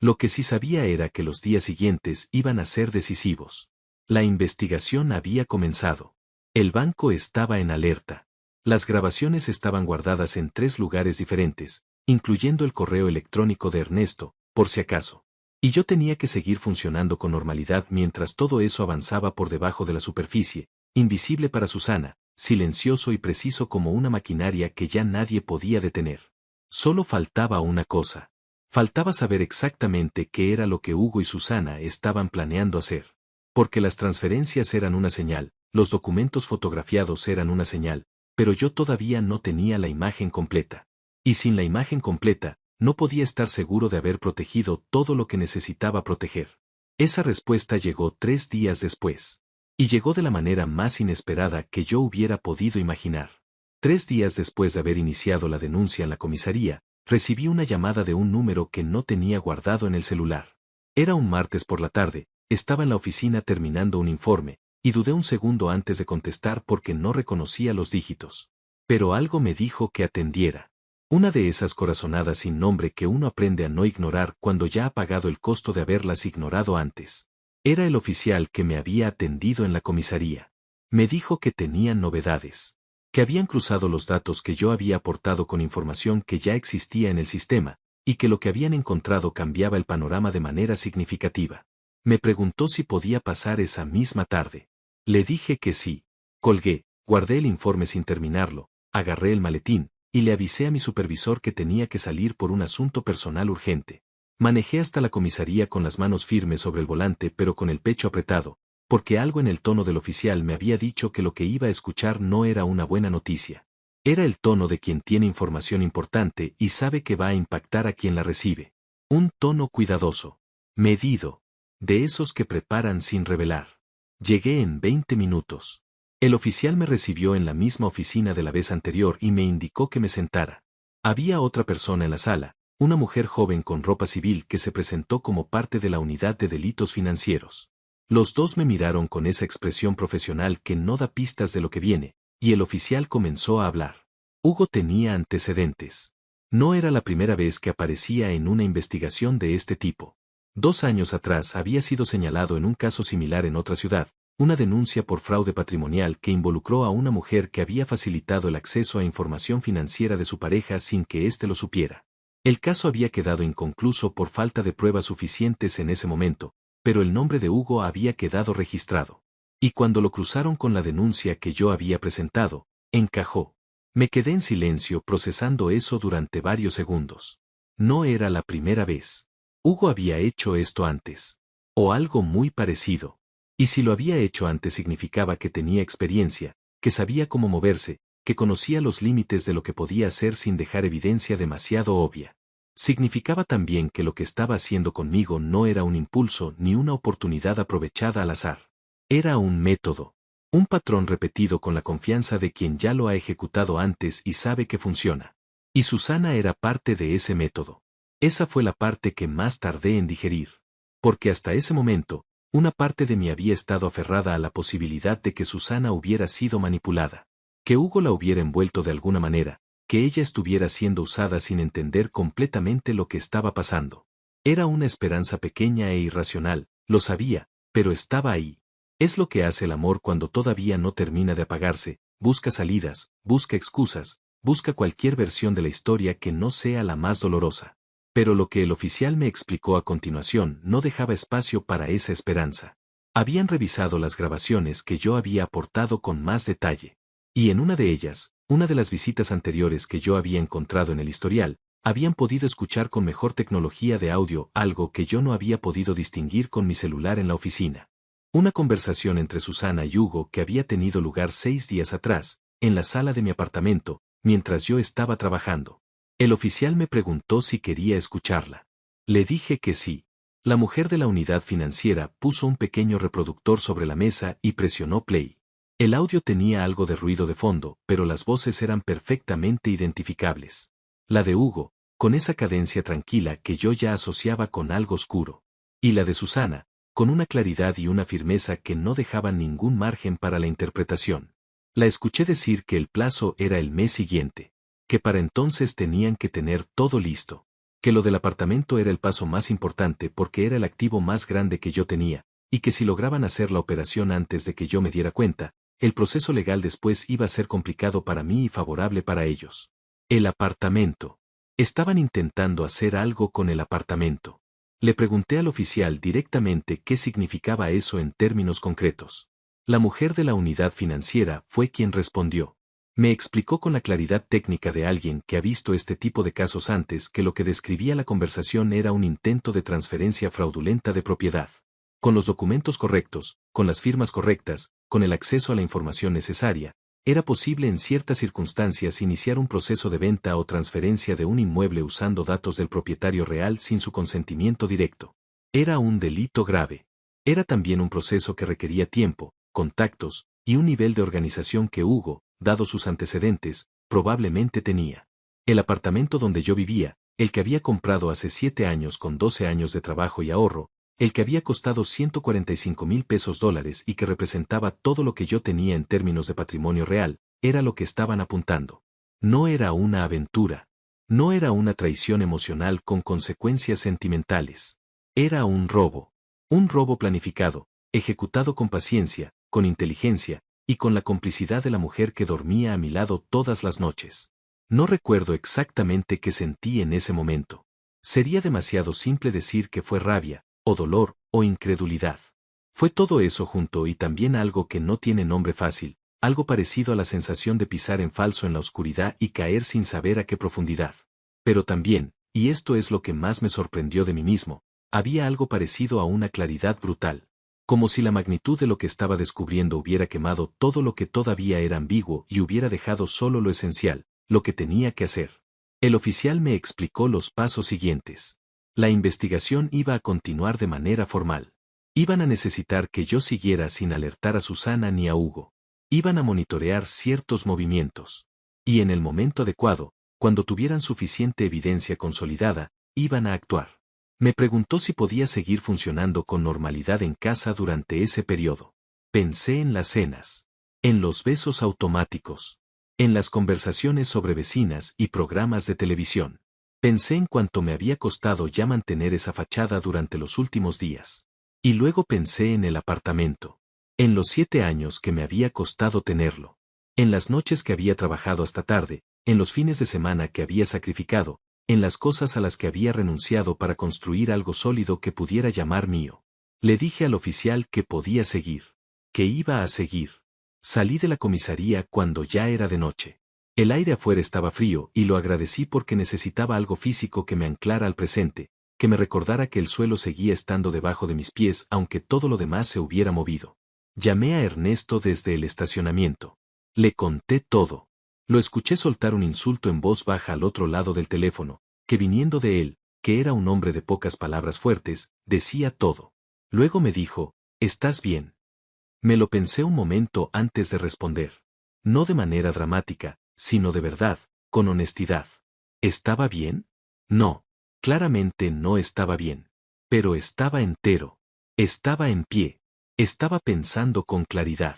Lo que sí sabía era que los días siguientes iban a ser decisivos. La investigación había comenzado. El banco estaba en alerta. Las grabaciones estaban guardadas en 3 lugares diferentes, incluyendo el correo electrónico de Ernesto, por si acaso. Y yo tenía que seguir funcionando con normalidad mientras todo eso avanzaba por debajo de la superficie, invisible para Susana, silencioso y preciso como una maquinaria que ya nadie podía detener. Solo faltaba una cosa. Faltaba saber exactamente qué era lo que Hugo y Susana estaban planeando hacer. Porque las transferencias eran una señal, los documentos fotografiados eran una señal, pero yo todavía no tenía la imagen completa. Y sin la imagen completa, no podía estar seguro de haber protegido todo lo que necesitaba proteger. Esa respuesta llegó 3 días después. Y llegó de la manera más inesperada que yo hubiera podido imaginar. 3 días después de haber iniciado la denuncia en la comisaría, recibí una llamada de un número que no tenía guardado en el celular. Era un martes por la tarde, estaba en la oficina terminando un informe, y dudé un segundo antes de contestar porque no reconocía los dígitos. Pero algo me dijo que atendiera. Una de esas corazonadas sin nombre que uno aprende a no ignorar cuando ya ha pagado el costo de haberlas ignorado antes. Era el oficial que me había atendido en la comisaría. Me dijo que tenían novedades. Que habían cruzado los datos que yo había aportado con información que ya existía en el sistema, y que lo que habían encontrado cambiaba el panorama de manera significativa. Me preguntó si podía pasar esa misma tarde. Le dije que sí. Colgué, guardé el informe sin terminarlo, agarré el maletín, y le avisé a mi supervisor que tenía que salir por un asunto personal urgente. Manejé hasta la comisaría con las manos firmes sobre el volante pero con el pecho apretado, porque algo en el tono del oficial me había dicho que lo que iba a escuchar no era una buena noticia. Era el tono de quien tiene información importante y sabe que va a impactar a quien la recibe. Un tono cuidadoso, medido, de esos que preparan sin revelar. Llegué en 20 minutos. El oficial me recibió en la misma oficina de la vez anterior y me indicó que me sentara. Había otra persona en la sala, una mujer joven con ropa civil que se presentó como parte de la unidad de delitos financieros. Los dos me miraron con esa expresión profesional que no da pistas de lo que viene, y el oficial comenzó a hablar. Hugo tenía antecedentes. No era la primera vez que aparecía en una investigación de este tipo. 2 años atrás había sido señalado en un caso similar en otra ciudad, una denuncia por fraude patrimonial que involucró a una mujer que había facilitado el acceso a información financiera de su pareja sin que éste lo supiera. El caso había quedado inconcluso por falta de pruebas suficientes en ese momento, pero el nombre de Hugo había quedado registrado. Y cuando lo cruzaron con la denuncia que yo había presentado, encajó. Me quedé en silencio procesando eso durante varios segundos. No era la primera vez. Hugo había hecho esto antes. O algo muy parecido. Y si lo había hecho antes significaba que tenía experiencia, que sabía cómo moverse, que conocía los límites de lo que podía hacer sin dejar evidencia demasiado obvia. Significaba también que lo que estaba haciendo conmigo no era un impulso ni una oportunidad aprovechada al azar. Era un método. Un patrón repetido con la confianza de quien ya lo ha ejecutado antes y sabe que funciona. Y Susana era parte de ese método. Esa fue la parte que más tardé en digerir. Porque hasta ese momento, una parte de mí había estado aferrada a la posibilidad de que Susana hubiera sido manipulada. Que Hugo la hubiera envuelto de alguna manera, que ella estuviera siendo usada sin entender completamente lo que estaba pasando. Era una esperanza pequeña e irracional, lo sabía, pero estaba ahí. Es lo que hace el amor cuando todavía no termina de apagarse, busca salidas, busca excusas, busca cualquier versión de la historia que no sea la más dolorosa. Pero lo que el oficial me explicó a continuación no dejaba espacio para esa esperanza. Habían revisado las grabaciones que yo había aportado con más detalle. Y en una de ellas, una de las visitas anteriores que yo había encontrado en el historial, habían podido escuchar con mejor tecnología de audio algo que yo no había podido distinguir con mi celular en la oficina. Una conversación entre Susana y Hugo que había tenido lugar 6 días atrás, en la sala de mi apartamento, mientras yo estaba trabajando. El oficial me preguntó si quería escucharla. Le dije que sí. La mujer de la unidad financiera puso un pequeño reproductor sobre la mesa y presionó play. El audio tenía algo de ruido de fondo, pero las voces eran perfectamente identificables. La de Hugo, con esa cadencia tranquila que yo ya asociaba con algo oscuro. Y la de Susana, con una claridad y una firmeza que no dejaban ningún margen para la interpretación. La escuché decir que el plazo era el mes siguiente, que para entonces tenían que tener todo listo, que lo del apartamento era el paso más importante porque era el activo más grande que yo tenía, y que si lograban hacer la operación antes de que yo me diera cuenta, el proceso legal después iba a ser complicado para mí y favorable para ellos. El apartamento. Estaban intentando hacer algo con el apartamento. Le pregunté al oficial directamente qué significaba eso en términos concretos. La mujer de la unidad financiera fue quien respondió. Me explicó con la claridad técnica de alguien que ha visto este tipo de casos antes que lo que describía la conversación era un intento de transferencia fraudulenta de propiedad. Con los documentos correctos, con las firmas correctas, con el acceso a la información necesaria, era posible en ciertas circunstancias iniciar un proceso de venta o transferencia de un inmueble usando datos del propietario real sin su consentimiento directo. Era un delito grave. Era también un proceso que requería tiempo, contactos, y un nivel de organización que Hugo, dado sus antecedentes, probablemente tenía. El apartamento donde yo vivía, el que había comprado hace 7 años con 12 años de trabajo y ahorro, el que había costado $145,000 y que representaba todo lo que yo tenía en términos de patrimonio real, era lo que estaban apuntando. No era una aventura. No era una traición emocional con consecuencias sentimentales. Era un robo. Un robo planificado, ejecutado con paciencia, con inteligencia, y con la complicidad de la mujer que dormía a mi lado todas las noches. No recuerdo exactamente qué sentí en ese momento. Sería demasiado simple decir que fue rabia, o dolor, o incredulidad. Fue todo eso junto y también algo que no tiene nombre fácil, algo parecido a la sensación de pisar en falso en la oscuridad y caer sin saber a qué profundidad. Pero también, y esto es lo que más me sorprendió de mí mismo, había algo parecido a una claridad brutal. Como si la magnitud de lo que estaba descubriendo hubiera quemado todo lo que todavía era ambiguo y hubiera dejado solo lo esencial, lo que tenía que hacer. El oficial me explicó los pasos siguientes. La investigación iba a continuar de manera formal. Iban a necesitar que yo siguiera sin alertar a Susana ni a Hugo. Iban a monitorear ciertos movimientos. Y en el momento adecuado, cuando tuvieran suficiente evidencia consolidada, iban a actuar. Me preguntó si podía seguir funcionando con normalidad en casa durante ese periodo. Pensé en las cenas, en los besos automáticos, en las conversaciones sobre vecinas y programas de televisión. Pensé en cuánto me había costado ya mantener esa fachada durante los últimos días. Y luego pensé en el apartamento. En los 7 años que me había costado tenerlo. En las noches que había trabajado hasta tarde, en los fines de semana que había sacrificado, en las cosas a las que había renunciado para construir algo sólido que pudiera llamar mío. Le dije al oficial que podía seguir. Que iba a seguir. Salí de la comisaría cuando ya era de noche. El aire afuera estaba frío y lo agradecí porque necesitaba algo físico que me anclara al presente, que me recordara que el suelo seguía estando debajo de mis pies aunque todo lo demás se hubiera movido. Llamé a Ernesto desde el estacionamiento. Le conté todo. Lo escuché soltar un insulto en voz baja al otro lado del teléfono, que viniendo de él, que era un hombre de pocas palabras fuertes, decía todo. Luego me dijo, ¿estás bien? Me lo pensé un momento antes de responder. No de manera dramática, sino de verdad, con honestidad. ¿Estaba bien? No, claramente no estaba bien. Pero estaba entero. Estaba en pie. Estaba pensando con claridad.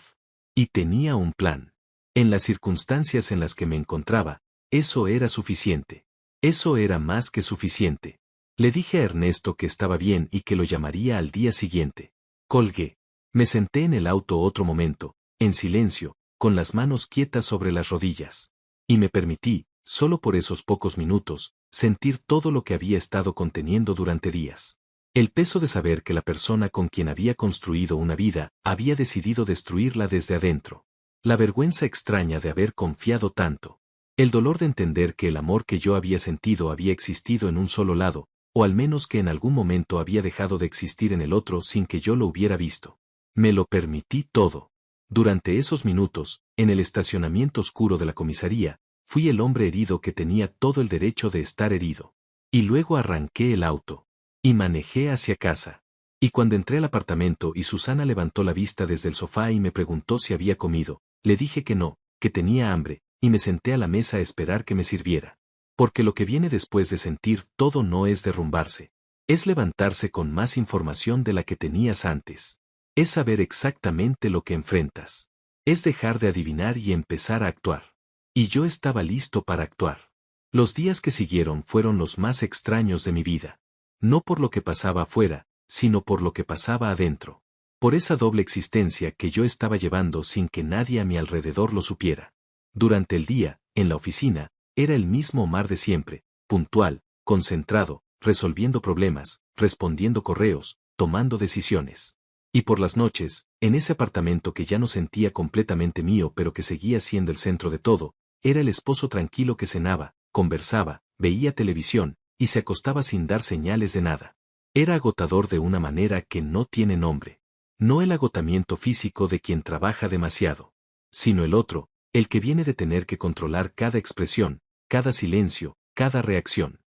Y tenía un plan. En las circunstancias en las que me encontraba, eso era suficiente. Eso era más que suficiente. Le dije a Ernesto que estaba bien y que lo llamaría al día siguiente. Colgué. Me senté en el auto otro momento, en silencio, con las manos quietas sobre las rodillas. Y me permití, solo por esos pocos minutos, sentir todo lo que había estado conteniendo durante días. El peso de saber que la persona con quien había construido una vida había decidido destruirla desde adentro. La vergüenza extraña de haber confiado tanto. El dolor de entender que el amor que yo había sentido había existido en un solo lado, o al menos que en algún momento había dejado de existir en el otro sin que yo lo hubiera visto. Me lo permití todo. Durante esos minutos, en el estacionamiento oscuro de la comisaría, fui el hombre herido que tenía todo el derecho de estar herido. Y luego arranqué el auto. Y manejé hacia casa. Y cuando entré al apartamento y Susana levantó la vista desde el sofá y me preguntó si había comido, le dije que no, que tenía hambre, y me senté a la mesa a esperar que me sirviera. Porque lo que viene después de sentir todo no es derrumbarse. Es levantarse con más información de la que tenías antes. Es saber exactamente lo que enfrentas. Es dejar de adivinar y empezar a actuar. Y yo estaba listo para actuar. Los días que siguieron fueron los más extraños de mi vida. No por lo que pasaba afuera, sino por lo que pasaba adentro. Por esa doble existencia que yo estaba llevando sin que nadie a mi alrededor lo supiera. Durante el día, en la oficina, era el mismo Omar de siempre, puntual, concentrado, resolviendo problemas, respondiendo correos, tomando decisiones. Y por las noches, en ese apartamento que ya no sentía completamente mío pero que seguía siendo el centro de todo, era el esposo tranquilo que cenaba, conversaba, veía televisión, y se acostaba sin dar señales de nada. Era agotador de una manera que no tiene nombre. No el agotamiento físico de quien trabaja demasiado, sino el otro, el que viene de tener que controlar cada expresión, cada silencio, cada reacción.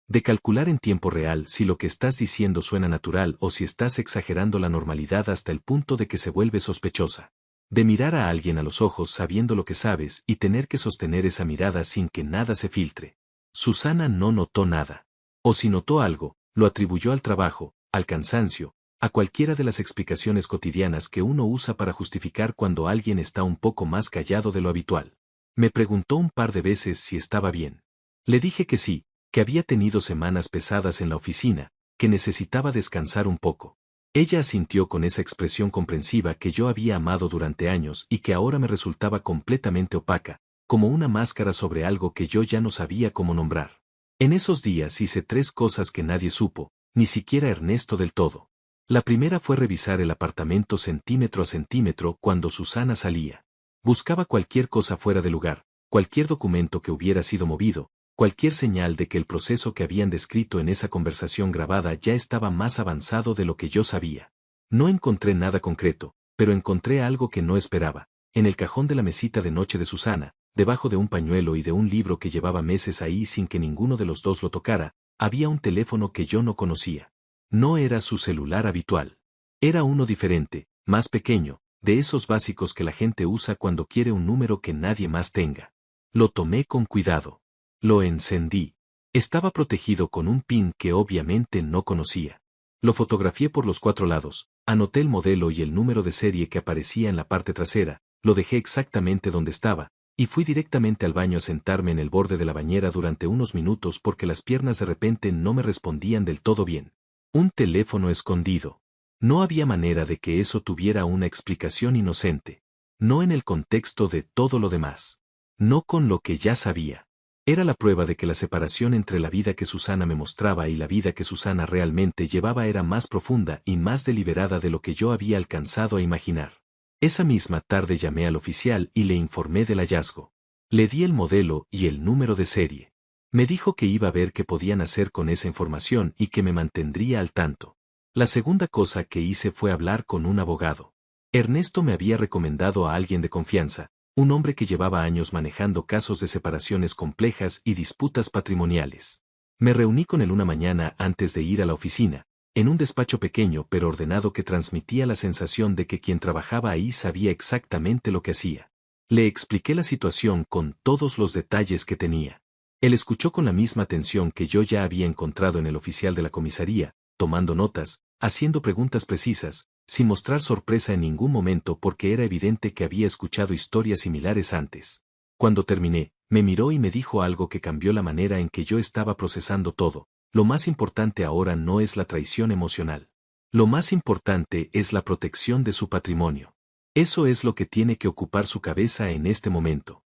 De calcular en tiempo real si lo que estás diciendo suena natural o si estás exagerando la normalidad hasta el punto de que se vuelve sospechosa. De mirar a alguien a los ojos sabiendo lo que sabes y tener que sostener esa mirada sin que nada se filtre. Susana no notó nada. O si notó algo, lo atribuyó al trabajo, al cansancio, a cualquiera de las explicaciones cotidianas que uno usa para justificar cuando alguien está un poco más callado de lo habitual. Me preguntó un par de veces si estaba bien. Le dije que sí, que había tenido semanas pesadas en la oficina, que necesitaba descansar un poco. Ella asintió con esa expresión comprensiva que yo había amado durante años y que ahora me resultaba completamente opaca, como una máscara sobre algo que yo ya no sabía cómo nombrar. En esos días hice 3 cosas que nadie supo, ni siquiera Ernesto del todo. La primera fue revisar el apartamento centímetro a centímetro cuando Susana salía. Buscaba cualquier cosa fuera de lugar, cualquier documento que hubiera sido movido, cualquier señal de que el proceso que habían descrito en esa conversación grabada ya estaba más avanzado de lo que yo sabía. No encontré nada concreto, pero encontré algo que no esperaba. En el cajón de la mesita de noche de Susana, debajo de un pañuelo y de un libro que llevaba meses ahí sin que ninguno de los dos lo tocara, había un teléfono que yo no conocía. No era su celular habitual. Era uno diferente, más pequeño, de esos básicos que la gente usa cuando quiere un número que nadie más tenga. Lo tomé con cuidado. Lo encendí. Estaba protegido con un pin que obviamente no conocía. Lo fotografié por los 4 lados, anoté el modelo y el número de serie que aparecía en la parte trasera, lo dejé exactamente donde estaba, y fui directamente al baño a sentarme en el borde de la bañera durante unos minutos porque las piernas de repente no me respondían del todo bien. Un teléfono escondido. No había manera de que eso tuviera una explicación inocente. No en el contexto de todo lo demás. No con lo que ya sabía. Era la prueba de que la separación entre la vida que Susana me mostraba y la vida que Susana realmente llevaba era más profunda y más deliberada de lo que yo había alcanzado a imaginar. Esa misma tarde llamé al oficial y le informé del hallazgo. Le di el modelo y el número de serie. Me dijo que iba a ver qué podían hacer con esa información y que me mantendría al tanto. La segunda cosa que hice fue hablar con un abogado. Ernesto me había recomendado a alguien de confianza, un hombre que llevaba años manejando casos de separaciones complejas y disputas patrimoniales. Me reuní con él una mañana antes de ir a la oficina, en un despacho pequeño pero ordenado que transmitía la sensación de que quien trabajaba ahí sabía exactamente lo que hacía. Le expliqué la situación con todos los detalles que tenía. Él escuchó con la misma atención que yo ya había encontrado en el oficial de la comisaría, tomando notas, haciendo preguntas precisas, sin mostrar sorpresa en ningún momento porque era evidente que había escuchado historias similares antes. Cuando terminé, me miró y me dijo algo que cambió la manera en que yo estaba procesando todo. Lo más importante ahora no es la traición emocional. Lo más importante es la protección de su patrimonio. Eso es lo que tiene que ocupar su cabeza en este momento.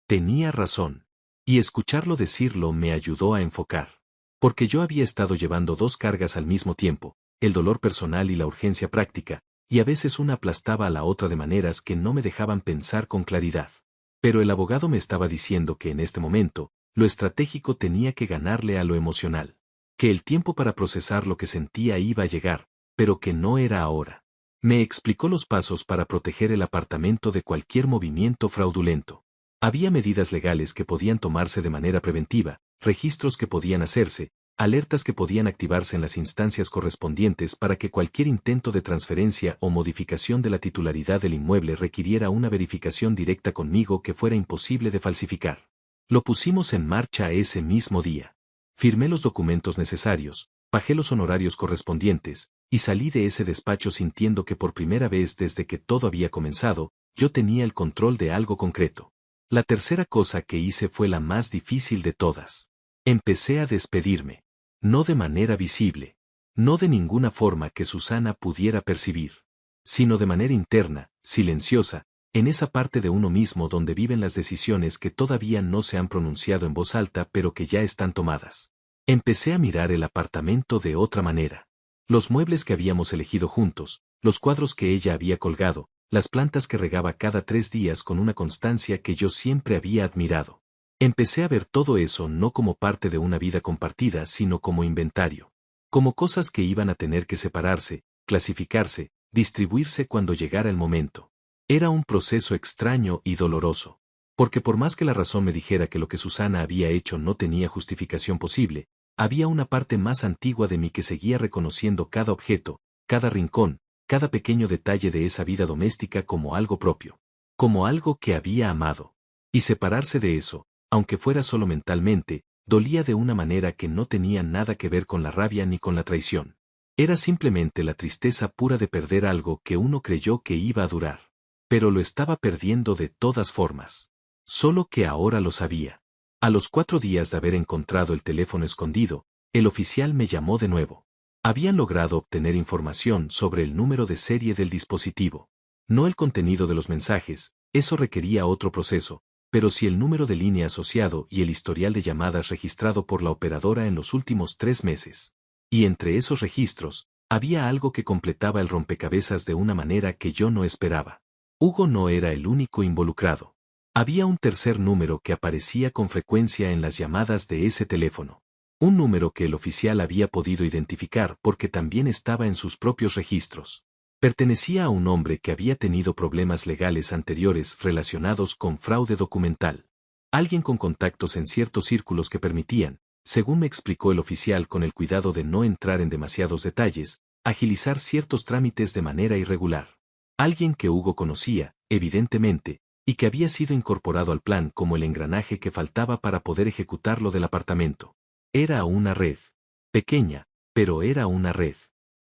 Tenía razón. Y escucharlo decirlo me ayudó a enfocar. Porque yo había estado llevando dos cargas al mismo tiempo, el dolor personal y la urgencia práctica, y a veces una aplastaba a la otra de maneras que no me dejaban pensar con claridad. Pero el abogado me estaba diciendo que en este momento, lo estratégico tenía que ganarle a lo emocional. Que el tiempo para procesar lo que sentía iba a llegar, pero que no era ahora. Me explicó los pasos para proteger el apartamento de cualquier movimiento fraudulento. Había medidas legales que podían tomarse de manera preventiva, registros que podían hacerse, alertas que podían activarse en las instancias correspondientes para que cualquier intento de transferencia o modificación de la titularidad del inmueble requiriera una verificación directa conmigo que fuera imposible de falsificar. Lo pusimos en marcha ese mismo día. Firmé los documentos necesarios, pagué los honorarios correspondientes, y salí de ese despacho sintiendo que por primera vez desde que todo había comenzado, yo tenía el control de algo concreto. La tercera cosa que hice fue la más difícil de todas. Empecé a despedirme. No de manera visible. No de ninguna forma que Susana pudiera percibir. Sino de manera interna, silenciosa, en esa parte de uno mismo donde viven las decisiones que todavía no se han pronunciado en voz alta pero que ya están tomadas. Empecé a mirar el apartamento de otra manera. Los muebles que habíamos elegido juntos, los cuadros que ella había colgado, las plantas que regaba cada 3 días con una constancia que yo siempre había admirado. Empecé a ver todo eso no como parte de una vida compartida sino como inventario. Como cosas que iban a tener que separarse, clasificarse, distribuirse cuando llegara el momento. Era un proceso extraño y doloroso. Porque por más que la razón me dijera que lo que Susana había hecho no tenía justificación posible, había una parte más antigua de mí que seguía reconociendo cada objeto, cada rincón, cada pequeño detalle de esa vida doméstica como algo propio. Como algo que había amado. Y separarse de eso, aunque fuera solo mentalmente, dolía de una manera que no tenía nada que ver con la rabia ni con la traición. Era simplemente la tristeza pura de perder algo que uno creyó que iba a durar. Pero lo estaba perdiendo de todas formas. Solo que ahora lo sabía. A los 4 días de haber encontrado el teléfono escondido, el oficial me llamó de nuevo. Habían logrado obtener información sobre el número de serie del dispositivo. No el contenido de los mensajes, eso requería otro proceso, pero sí el número de línea asociado y el historial de llamadas registrado por la operadora en los últimos 3 meses. Y entre esos registros, había algo que completaba el rompecabezas de una manera que yo no esperaba. Hugo no era el único involucrado. Había un tercer número que aparecía con frecuencia en las llamadas de ese teléfono. Un número que el oficial había podido identificar porque también estaba en sus propios registros. Pertenecía a un hombre que había tenido problemas legales anteriores relacionados con fraude documental. Alguien con contactos en ciertos círculos que permitían, según me explicó el oficial con el cuidado de no entrar en demasiados detalles, agilizar ciertos trámites de manera irregular. Alguien que Hugo conocía, evidentemente, y que había sido incorporado al plan como el engranaje que faltaba para poder ejecutar lo del apartamento. Era una red. Pequeña, pero era una red.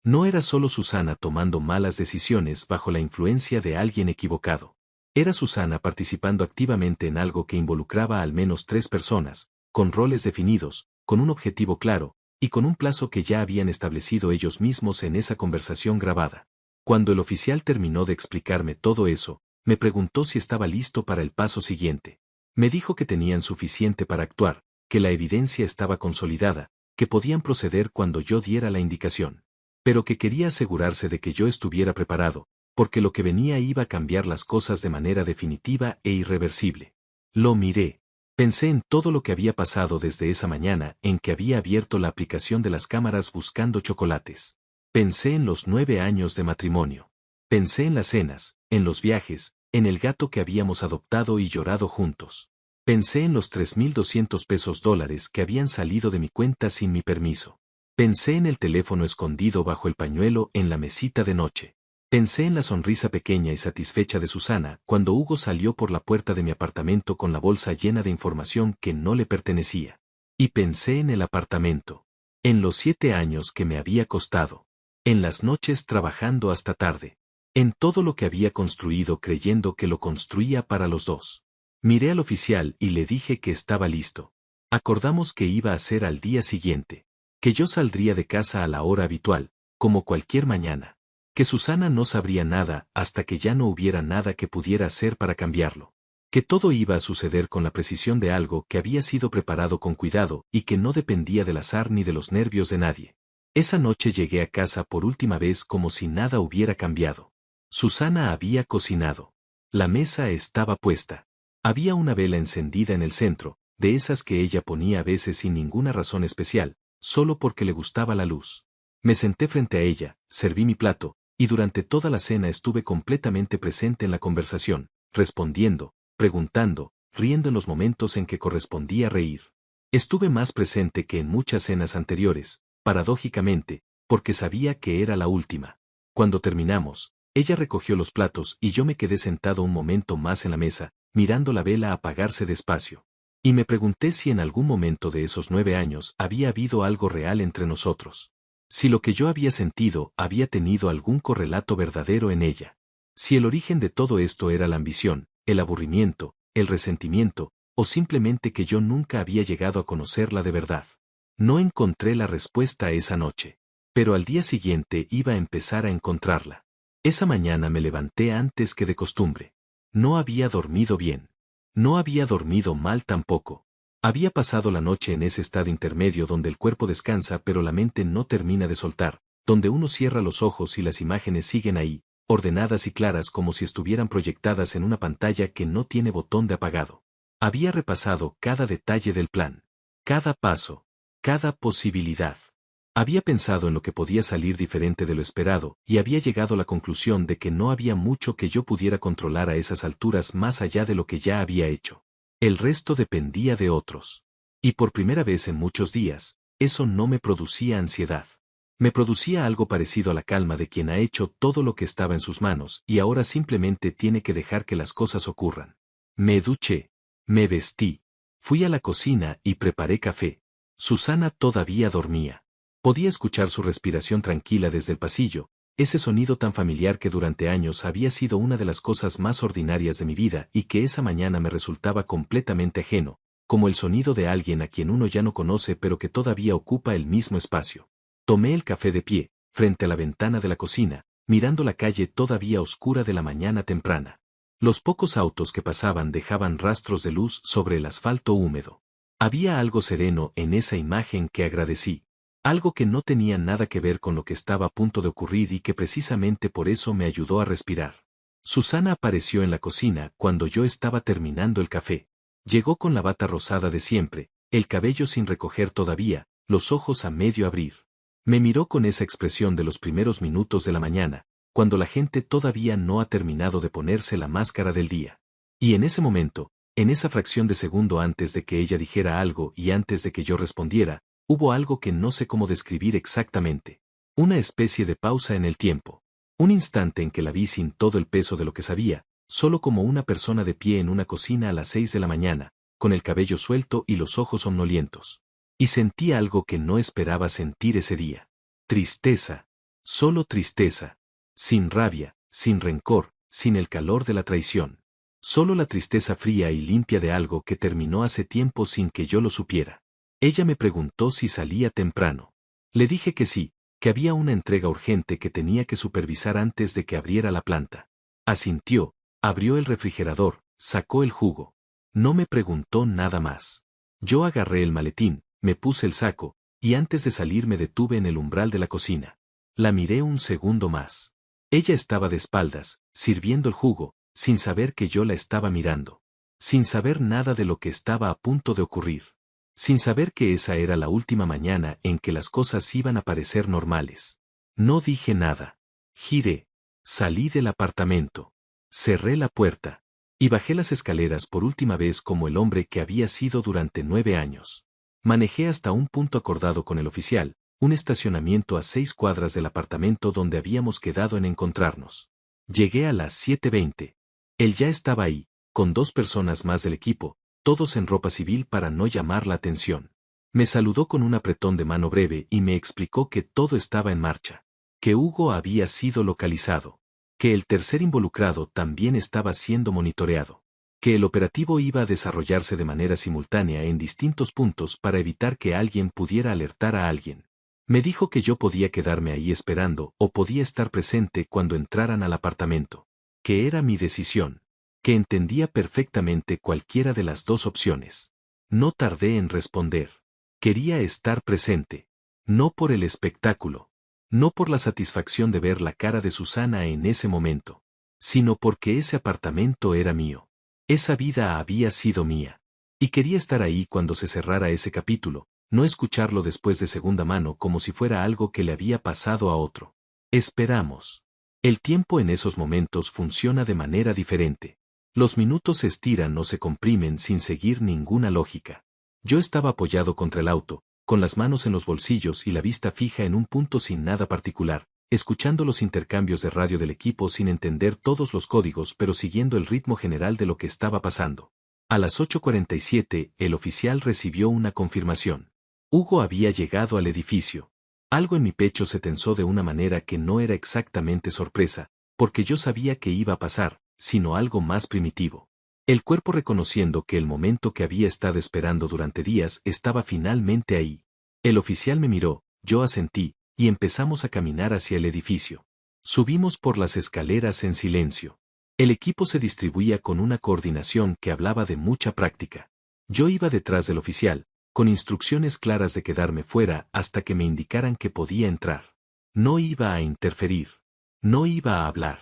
No era solo Susana tomando malas decisiones bajo la influencia de alguien equivocado. Era Susana participando activamente en algo que involucraba al menos 3 personas, con roles definidos, con un objetivo claro, y con un plazo que ya habían establecido ellos mismos en esa conversación grabada. Cuando el oficial terminó de explicarme todo eso, me preguntó si estaba listo para el paso siguiente. Me dijo que tenían suficiente para actuar, que la evidencia estaba consolidada, que podían proceder cuando yo diera la indicación. Pero que quería asegurarse de que yo estuviera preparado, porque lo que venía iba a cambiar las cosas de manera definitiva e irreversible. Lo miré. Pensé en todo lo que había pasado desde esa mañana en que había abierto la aplicación de las cámaras buscando chocolates. Pensé en los 9 años de matrimonio. Pensé en las cenas, en los viajes, en el gato que habíamos adoptado y llorado juntos. Pensé en los 3.200 pesos dólares que habían salido de mi cuenta sin mi permiso. Pensé en el teléfono escondido bajo el pañuelo en la mesita de noche. Pensé en la sonrisa pequeña y satisfecha de Susana cuando Hugo salió por la puerta de mi apartamento con la bolsa llena de información que no le pertenecía. Y pensé en el apartamento. En los 7 años que me había costado. En las noches trabajando hasta tarde. En todo lo que había construido creyendo que lo construía para los dos. Miré al oficial y le dije que estaba listo. Acordamos que iba a ser al día siguiente. Que yo saldría de casa a la hora habitual, como cualquier mañana. Que Susana no sabría nada hasta que ya no hubiera nada que pudiera hacer para cambiarlo. Que todo iba a suceder con la precisión de algo que había sido preparado con cuidado y que no dependía del azar ni de los nervios de nadie. Esa noche llegué a casa por última vez como si nada hubiera cambiado. Susana había cocinado. La mesa estaba puesta. Había una vela encendida en el centro, de esas que ella ponía a veces sin ninguna razón especial, solo porque le gustaba la luz. Me senté frente a ella, serví mi plato, y durante toda la cena estuve completamente presente en la conversación, respondiendo, preguntando, riendo en los momentos en que correspondía reír. Estuve más presente que en muchas cenas anteriores, paradójicamente, porque sabía que era la última. Cuando terminamos, ella recogió los platos y yo me quedé sentado un momento más en la mesa, mirando la vela apagarse despacio. Y me pregunté si en algún momento de esos 9 años había habido algo real entre nosotros. Si lo que yo había sentido había tenido algún correlato verdadero en ella. Si el origen de todo esto era la ambición, el aburrimiento, el resentimiento, o simplemente que yo nunca había llegado a conocerla de verdad. No encontré la respuesta esa noche. Pero al día siguiente iba a empezar a encontrarla. Esa mañana me levanté antes que de costumbre. No había dormido bien. No había dormido mal tampoco. Había pasado la noche en ese estado intermedio donde el cuerpo descansa pero la mente no termina de soltar, donde uno cierra los ojos y las imágenes siguen ahí, ordenadas y claras como si estuvieran proyectadas en una pantalla que no tiene botón de apagado. Había repasado cada detalle del plan. Cada paso. Cada posibilidad. Había pensado en lo que podía salir diferente de lo esperado, y había llegado a la conclusión de que no había mucho que yo pudiera controlar a esas alturas más allá de lo que ya había hecho. El resto dependía de otros. Y por primera vez en muchos días, eso no me producía ansiedad. Me producía algo parecido a la calma de quien ha hecho todo lo que estaba en sus manos y ahora simplemente tiene que dejar que las cosas ocurran. Me duché. Me vestí. Fui a la cocina y preparé café. Susana todavía dormía. Podía escuchar su respiración tranquila desde el pasillo, ese sonido tan familiar que durante años había sido una de las cosas más ordinarias de mi vida y que esa mañana me resultaba completamente ajeno, como el sonido de alguien a quien uno ya no conoce pero que todavía ocupa el mismo espacio. Tomé el café de pie, frente a la ventana de la cocina, mirando la calle todavía oscura de la mañana temprana. Los pocos autos que pasaban dejaban rastros de luz sobre el asfalto húmedo. Había algo sereno en esa imagen que agradecí. Algo que no tenía nada que ver con lo que estaba a punto de ocurrir y que precisamente por eso me ayudó a respirar. Susana apareció en la cocina cuando yo estaba terminando el café. Llegó con la bata rosada de siempre, el cabello sin recoger todavía, los ojos a medio abrir. Me miró con esa expresión de los primeros minutos de la mañana, cuando la gente todavía no ha terminado de ponerse la máscara del día. Y en ese momento, en esa fracción de segundo antes de que ella dijera algo y antes de que yo respondiera, hubo algo que no sé cómo describir exactamente. Una especie de pausa en el tiempo. Un instante en que la vi sin todo el peso de lo que sabía, solo como una persona de pie en una cocina a las 6 de la mañana, con el cabello suelto y los ojos somnolientos. Y sentí algo que no esperaba sentir ese día. Tristeza. Solo tristeza. Sin rabia, sin rencor, sin el calor de la traición. Solo la tristeza fría y limpia de algo que terminó hace tiempo sin que yo lo supiera. Ella me preguntó si salía temprano. Le dije que sí, que había una entrega urgente que tenía que supervisar antes de que abriera la planta. Asintió, abrió el refrigerador, sacó el jugo. No me preguntó nada más. Yo agarré el maletín, me puse el saco, y antes de salir me detuve en el umbral de la cocina. La miré un segundo más. Ella estaba de espaldas, sirviendo el jugo, sin saber que yo la estaba mirando. Sin saber nada de lo que estaba a punto de ocurrir. Sin saber que esa era la última mañana en que las cosas iban a parecer normales. No dije nada. Giré. Salí del apartamento. Cerré la puerta. Y bajé las escaleras por última vez como el hombre que había sido durante 9 años. Manejé hasta un punto acordado con el oficial, un estacionamiento a 6 cuadras del apartamento donde habíamos quedado en encontrarnos. Llegué a las 7:20. Él ya estaba ahí, con 2 personas más del equipo, todos en ropa civil para no llamar la atención. Me saludó con un apretón de mano breve y me explicó que todo estaba en marcha, que Hugo había sido localizado, que el tercer involucrado también estaba siendo monitoreado, que el operativo iba a desarrollarse de manera simultánea en distintos puntos para evitar que alguien pudiera alertar a alguien. Me dijo que yo podía quedarme ahí esperando o podía estar presente cuando entraran al apartamento, que era mi decisión, que entendía perfectamente cualquiera de las 2 opciones. No tardé en responder. Quería estar presente. No por el espectáculo. No por la satisfacción de ver la cara de Susana en ese momento. Sino porque ese apartamento era mío. Esa vida había sido mía. Y quería estar ahí cuando se cerrara ese capítulo, no escucharlo después de segunda mano como si fuera algo que le había pasado a otro. Esperamos. El tiempo en esos momentos funciona de manera diferente. Los minutos se estiran o se comprimen sin seguir ninguna lógica. Yo estaba apoyado contra el auto, con las manos en los bolsillos y la vista fija en un punto sin nada particular, escuchando los intercambios de radio del equipo sin entender todos los códigos pero siguiendo el ritmo general de lo que estaba pasando. A las 8:47, el oficial recibió una confirmación. Hugo había llegado al edificio. Algo en mi pecho se tensó de una manera que no era exactamente sorpresa, porque yo sabía que iba a pasar, sino algo más primitivo. El cuerpo reconociendo que el momento que había estado esperando durante días estaba finalmente ahí. El oficial me miró, yo asentí, y empezamos a caminar hacia el edificio. Subimos por las escaleras en silencio. El equipo se distribuía con una coordinación que hablaba de mucha práctica. Yo iba detrás del oficial, con instrucciones claras de quedarme fuera hasta que me indicaran que podía entrar. No iba a interferir. No iba a hablar.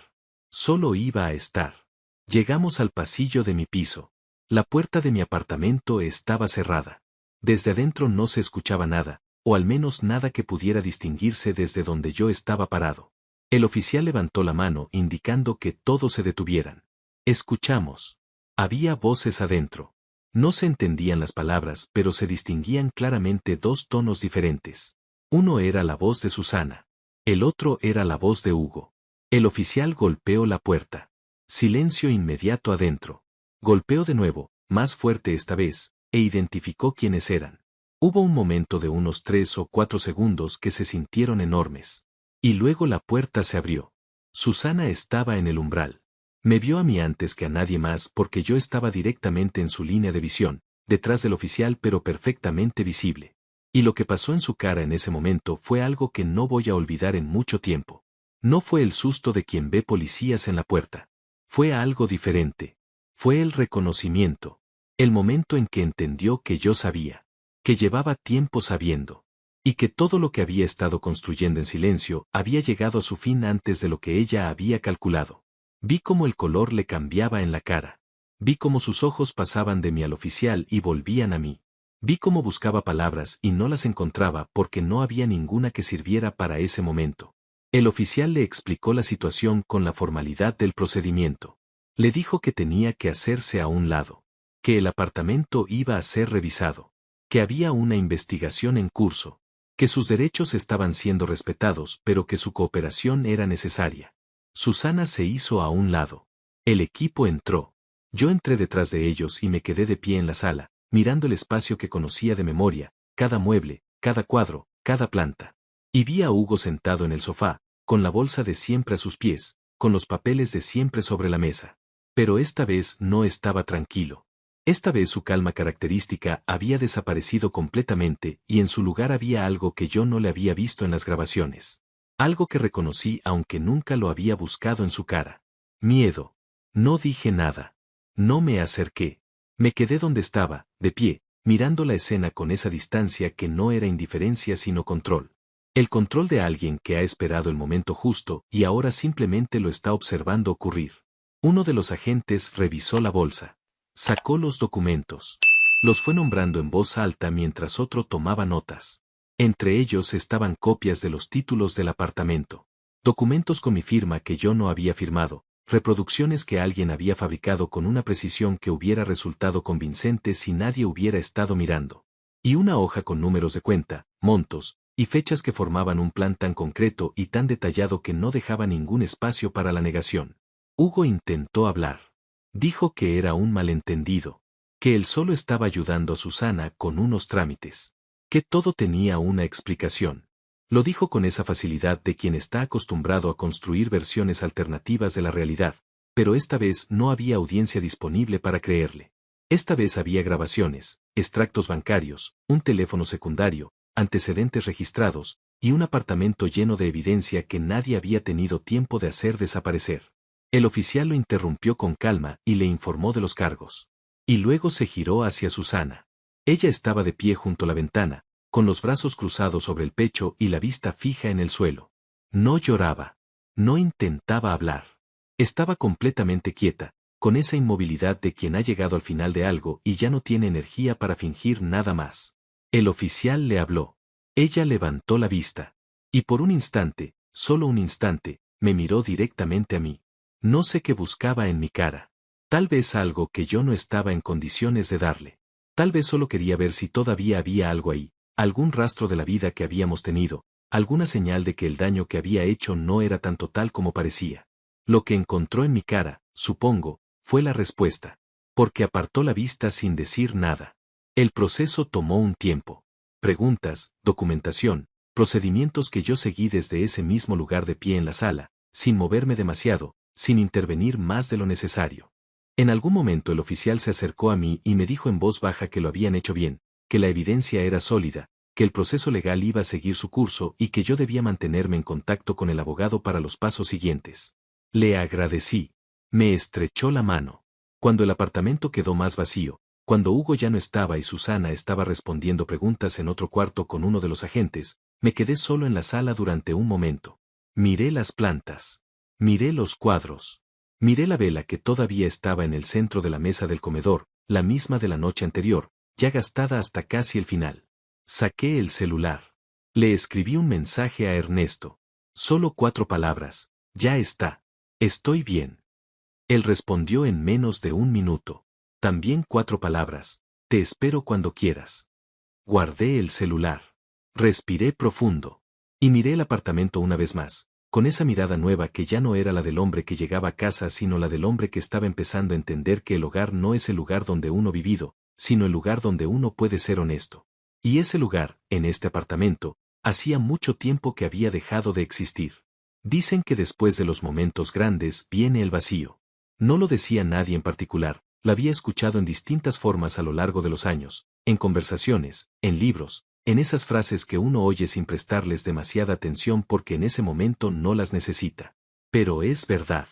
Solo iba a estar. Llegamos al pasillo de mi piso. La puerta de mi apartamento estaba cerrada. Desde adentro no se escuchaba nada, o al menos nada que pudiera distinguirse desde donde yo estaba parado. El oficial levantó la mano indicando que todos se detuvieran. Escuchamos. Había voces adentro. No se entendían las palabras, pero se distinguían claramente 2 tonos diferentes. Uno era la voz de Susana. El otro era la voz de Hugo. El oficial golpeó la puerta. Silencio inmediato adentro. Golpeó de nuevo, más fuerte esta vez, e identificó quiénes eran. Hubo un momento de unos 3 o 4 segundos que se sintieron enormes. Y luego la puerta se abrió. Susana estaba en el umbral. Me vio a mí antes que a nadie más porque yo estaba directamente en su línea de visión, detrás del oficial pero perfectamente visible. Y lo que pasó en su cara en ese momento fue algo que no voy a olvidar en mucho tiempo. No fue el susto de quien ve policías en la puerta. Fue algo diferente. Fue el reconocimiento. El momento en que entendió que yo sabía. Que llevaba tiempo sabiendo. Y que todo lo que había estado construyendo en silencio había llegado a su fin antes de lo que ella había calculado. Vi cómo el color le cambiaba en la cara. Vi cómo sus ojos pasaban de mí al oficial y volvían a mí. Vi cómo buscaba palabras y no las encontraba porque no había ninguna que sirviera para ese momento. El oficial le explicó la situación con la formalidad del procedimiento. Le dijo que tenía que hacerse a un lado. Que el apartamento iba a ser revisado. Que había una investigación en curso. Que sus derechos estaban siendo respetados pero que su cooperación era necesaria. Susana se hizo a un lado. El equipo entró. Yo entré detrás de ellos y me quedé de pie en la sala, mirando el espacio que conocía de memoria, cada mueble, cada cuadro, cada planta. Y vi a Hugo sentado en el sofá, con la bolsa de siempre a sus pies, con los papeles de siempre sobre la mesa. Pero esta vez no estaba tranquilo. Esta vez su calma característica había desaparecido completamente y en su lugar había algo que yo no le había visto en las grabaciones. Algo que reconocí aunque nunca lo había buscado en su cara. Miedo. No dije nada. No me acerqué. Me quedé donde estaba, de pie, mirando la escena con esa distancia que no era indiferencia sino control. El control de alguien que ha esperado el momento justo y ahora simplemente lo está observando ocurrir. Uno de los agentes revisó la bolsa. Sacó los documentos. Los fue nombrando en voz alta mientras otro tomaba notas. Entre ellos estaban copias de los títulos del apartamento. Documentos con mi firma que yo no había firmado, reproducciones que alguien había fabricado con una precisión que hubiera resultado convincente si nadie hubiera estado mirando. Y una hoja con números de cuenta, montos, y fechas que formaban un plan tan concreto y tan detallado que no dejaba ningún espacio para la negación. Hugo intentó hablar. Dijo que era un malentendido, que él solo estaba ayudando a Susana con unos trámites, que todo tenía una explicación. Lo dijo con esa facilidad de quien está acostumbrado a construir versiones alternativas de la realidad, pero esta vez no había audiencia disponible para creerle. Esta vez había grabaciones, extractos bancarios, un teléfono secundario, antecedentes registrados, y un apartamento lleno de evidencia que nadie había tenido tiempo de hacer desaparecer. El oficial lo interrumpió con calma y le informó de los cargos. Y luego se giró hacia Susana. Ella estaba de pie junto a la ventana, con los brazos cruzados sobre el pecho y la vista fija en el suelo. No lloraba. No intentaba hablar. Estaba completamente quieta, con esa inmovilidad de quien ha llegado al final de algo y ya no tiene energía para fingir nada más. El oficial le habló. Ella levantó la vista. Y por un instante, solo un instante, me miró directamente a mí. No sé qué buscaba en mi cara. Tal vez algo que yo no estaba en condiciones de darle. Tal vez solo quería ver si todavía había algo ahí, algún rastro de la vida que habíamos tenido, alguna señal de que el daño que había hecho no era tan total como parecía. Lo que encontró en mi cara, supongo, fue la respuesta. Porque apartó la vista sin decir nada. El proceso tomó un tiempo. Preguntas, documentación, procedimientos que yo seguí desde ese mismo lugar de pie en la sala, sin moverme demasiado, sin intervenir más de lo necesario. En algún momento el oficial se acercó a mí y me dijo en voz baja que lo habían hecho bien, que la evidencia era sólida, que el proceso legal iba a seguir su curso y que yo debía mantenerme en contacto con el abogado para los pasos siguientes. Le agradecí. Me estrechó la mano. Cuando el apartamento quedó más vacío, cuando Hugo ya no estaba y Susana estaba respondiendo preguntas en otro cuarto con uno de los agentes, me quedé solo en la sala durante un momento. Miré las plantas. Miré los cuadros. Miré la vela que todavía estaba en el centro de la mesa del comedor, la misma de la noche anterior, ya gastada hasta casi el final. Saqué el celular. Le escribí un mensaje a Ernesto. Solo 4 palabras. Ya está. Estoy bien. Él respondió en menos de un minuto. También 4 palabras. Te espero cuando quieras. Guardé el celular. Respiré profundo. Y miré el apartamento una vez más, con esa mirada nueva que ya no era la del hombre que llegaba a casa sino la del hombre que estaba empezando a entender que el hogar no es el lugar donde uno vivido, sino el lugar donde uno puede ser honesto. Y ese lugar, en este apartamento, hacía mucho tiempo que había dejado de existir. Dicen que después de los momentos grandes viene el vacío. No lo decía nadie en particular, lo había escuchado en distintas formas a lo largo de los años, en conversaciones, en libros, en esas frases que uno oye sin prestarles demasiada atención porque en ese momento no las necesita. Pero es verdad.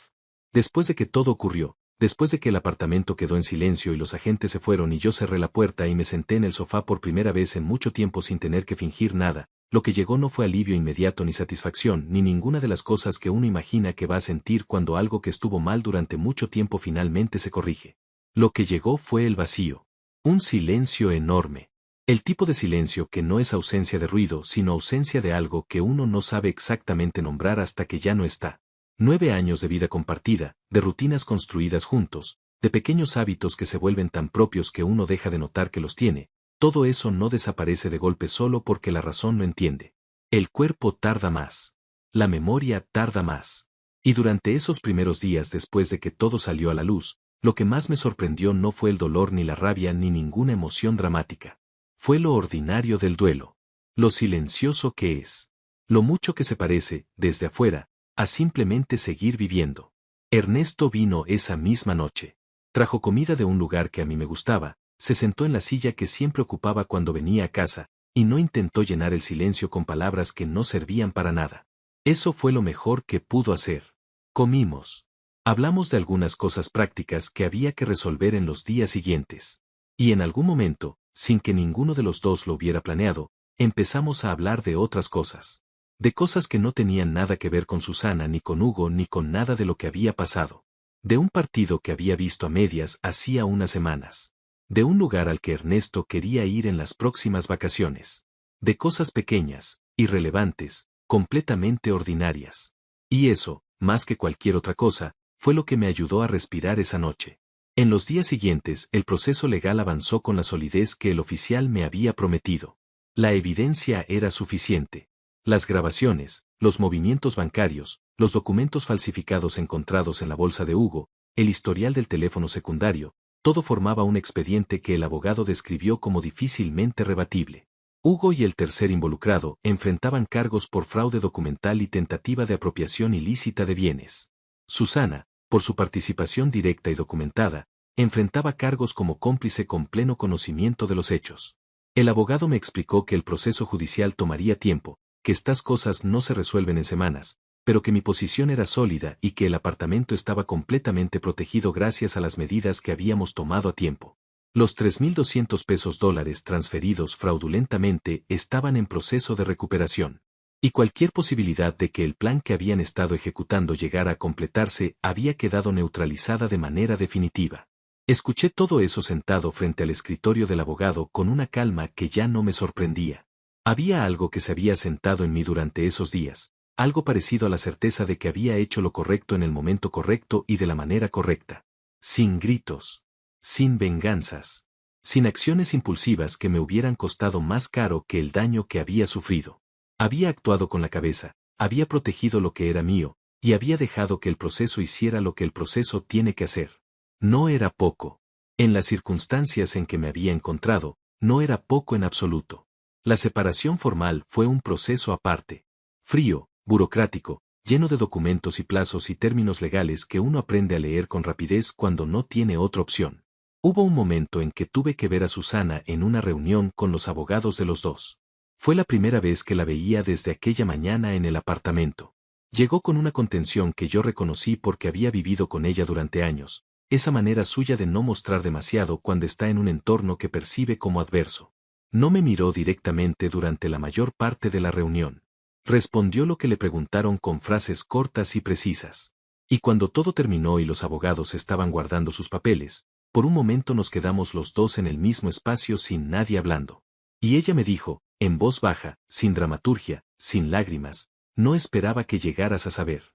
Después de que todo ocurrió, después de que el apartamento quedó en silencio y los agentes se fueron y yo cerré la puerta y me senté en el sofá por primera vez en mucho tiempo sin tener que fingir nada, lo que llegó no fue alivio inmediato ni satisfacción ni ninguna de las cosas que uno imagina que va a sentir cuando algo que estuvo mal durante mucho tiempo finalmente se corrige. Lo que llegó fue el vacío. Un silencio enorme. El tipo de silencio que no es ausencia de ruido sino ausencia de algo que uno no sabe exactamente nombrar hasta que ya no está. 9 años de vida compartida, de rutinas construidas juntos, de pequeños hábitos que se vuelven tan propios que uno deja de notar que los tiene, todo eso no desaparece de golpe solo porque la razón no entiende. El cuerpo tarda más. La memoria tarda más. Y durante esos primeros días después de que todo salió a la luz, lo que más me sorprendió no fue el dolor ni la rabia ni ninguna emoción dramática. Fue lo ordinario del duelo. Lo silencioso que es. Lo mucho que se parece, desde afuera, a simplemente seguir viviendo. Ernesto vino esa misma noche. Trajo comida de un lugar que a mí me gustaba, se sentó en la silla que siempre ocupaba cuando venía a casa, y no intentó llenar el silencio con palabras que no servían para nada. Eso fue lo mejor que pudo hacer. Comimos. Hablamos de algunas cosas prácticas que había que resolver en los días siguientes. Y en algún momento, sin que ninguno de los dos lo hubiera planeado, empezamos a hablar de otras cosas. De cosas que no tenían nada que ver con Susana ni con Hugo ni con nada de lo que había pasado. De un partido que había visto a medias hacía unas semanas. De un lugar al que Ernesto quería ir en las próximas vacaciones. De cosas pequeñas, irrelevantes, completamente ordinarias. Y eso, más que cualquier otra cosa, fue lo que me ayudó a respirar esa noche. En los días siguientes, el proceso legal avanzó con la solidez que el oficial me había prometido. La evidencia era suficiente. Las grabaciones, los movimientos bancarios, los documentos falsificados encontrados en la bolsa de Hugo, el historial del teléfono secundario, todo formaba un expediente que el abogado describió como difícilmente rebatible. Hugo y el tercer involucrado enfrentaban cargos por fraude documental y tentativa de apropiación ilícita de bienes. Susana, por su participación directa y documentada, enfrentaba cargos como cómplice con pleno conocimiento de los hechos. El abogado me explicó que el proceso judicial tomaría tiempo, que estas cosas no se resuelven en semanas, pero que mi posición era sólida y que el apartamento estaba completamente protegido gracias a las medidas que habíamos tomado a tiempo. Los $3,200 transferidos fraudulentamente estaban en proceso de recuperación. Y cualquier posibilidad de que el plan que habían estado ejecutando llegara a completarse había quedado neutralizada de manera definitiva. Escuché todo eso sentado frente al escritorio del abogado con una calma que ya no me sorprendía. Había algo que se había sentado en mí durante esos días, algo parecido a la certeza de que había hecho lo correcto en el momento correcto y de la manera correcta. Sin gritos. Sin venganzas. Sin acciones impulsivas que me hubieran costado más caro que el daño que había sufrido. Había actuado con la cabeza, había protegido lo que era mío, y había dejado que el proceso hiciera lo que el proceso tiene que hacer. No era poco. En las circunstancias en que me había encontrado, no era poco en absoluto. La separación formal fue un proceso aparte. Frío, burocrático, lleno de documentos y plazos y términos legales que uno aprende a leer con rapidez cuando no tiene otra opción. Hubo un momento en que tuve que ver a Susana en una reunión con los abogados de los dos. Fue la primera vez que la veía desde aquella mañana en el apartamento. Llegó con una contención que yo reconocí porque había vivido con ella durante años, esa manera suya de no mostrar demasiado cuando está en un entorno que percibe como adverso. No me miró directamente durante la mayor parte de la reunión. Respondió lo que le preguntaron con frases cortas y precisas. Y cuando todo terminó y los abogados estaban guardando sus papeles, por un momento nos quedamos los dos en el mismo espacio sin nadie hablando. Y ella me dijo, en voz baja, sin dramaturgia, sin lágrimas, no esperaba que llegaras a saber.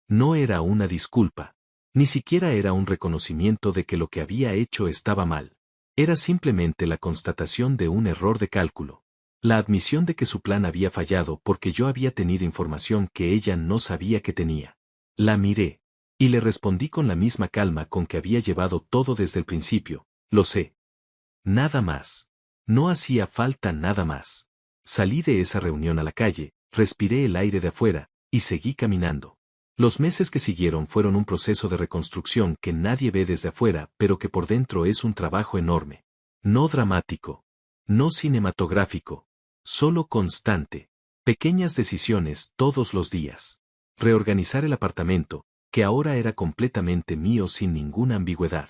No era una disculpa. Ni siquiera era un reconocimiento de que lo que había hecho estaba mal. Era simplemente la constatación de un error de cálculo. La admisión de que su plan había fallado porque yo había tenido información que ella no sabía que tenía. La miré. Y le respondí con la misma calma con que había llevado todo desde el principio, lo sé. Nada más. No hacía falta nada más. Salí de esa reunión a la calle, respiré el aire de afuera, y seguí caminando. Los meses que siguieron fueron un proceso de reconstrucción que nadie ve desde afuera, pero que por dentro es un trabajo enorme. No dramático. No cinematográfico. Solo constante. Pequeñas decisiones todos los días. Reorganizar el apartamento, que ahora era completamente mío sin ninguna ambigüedad.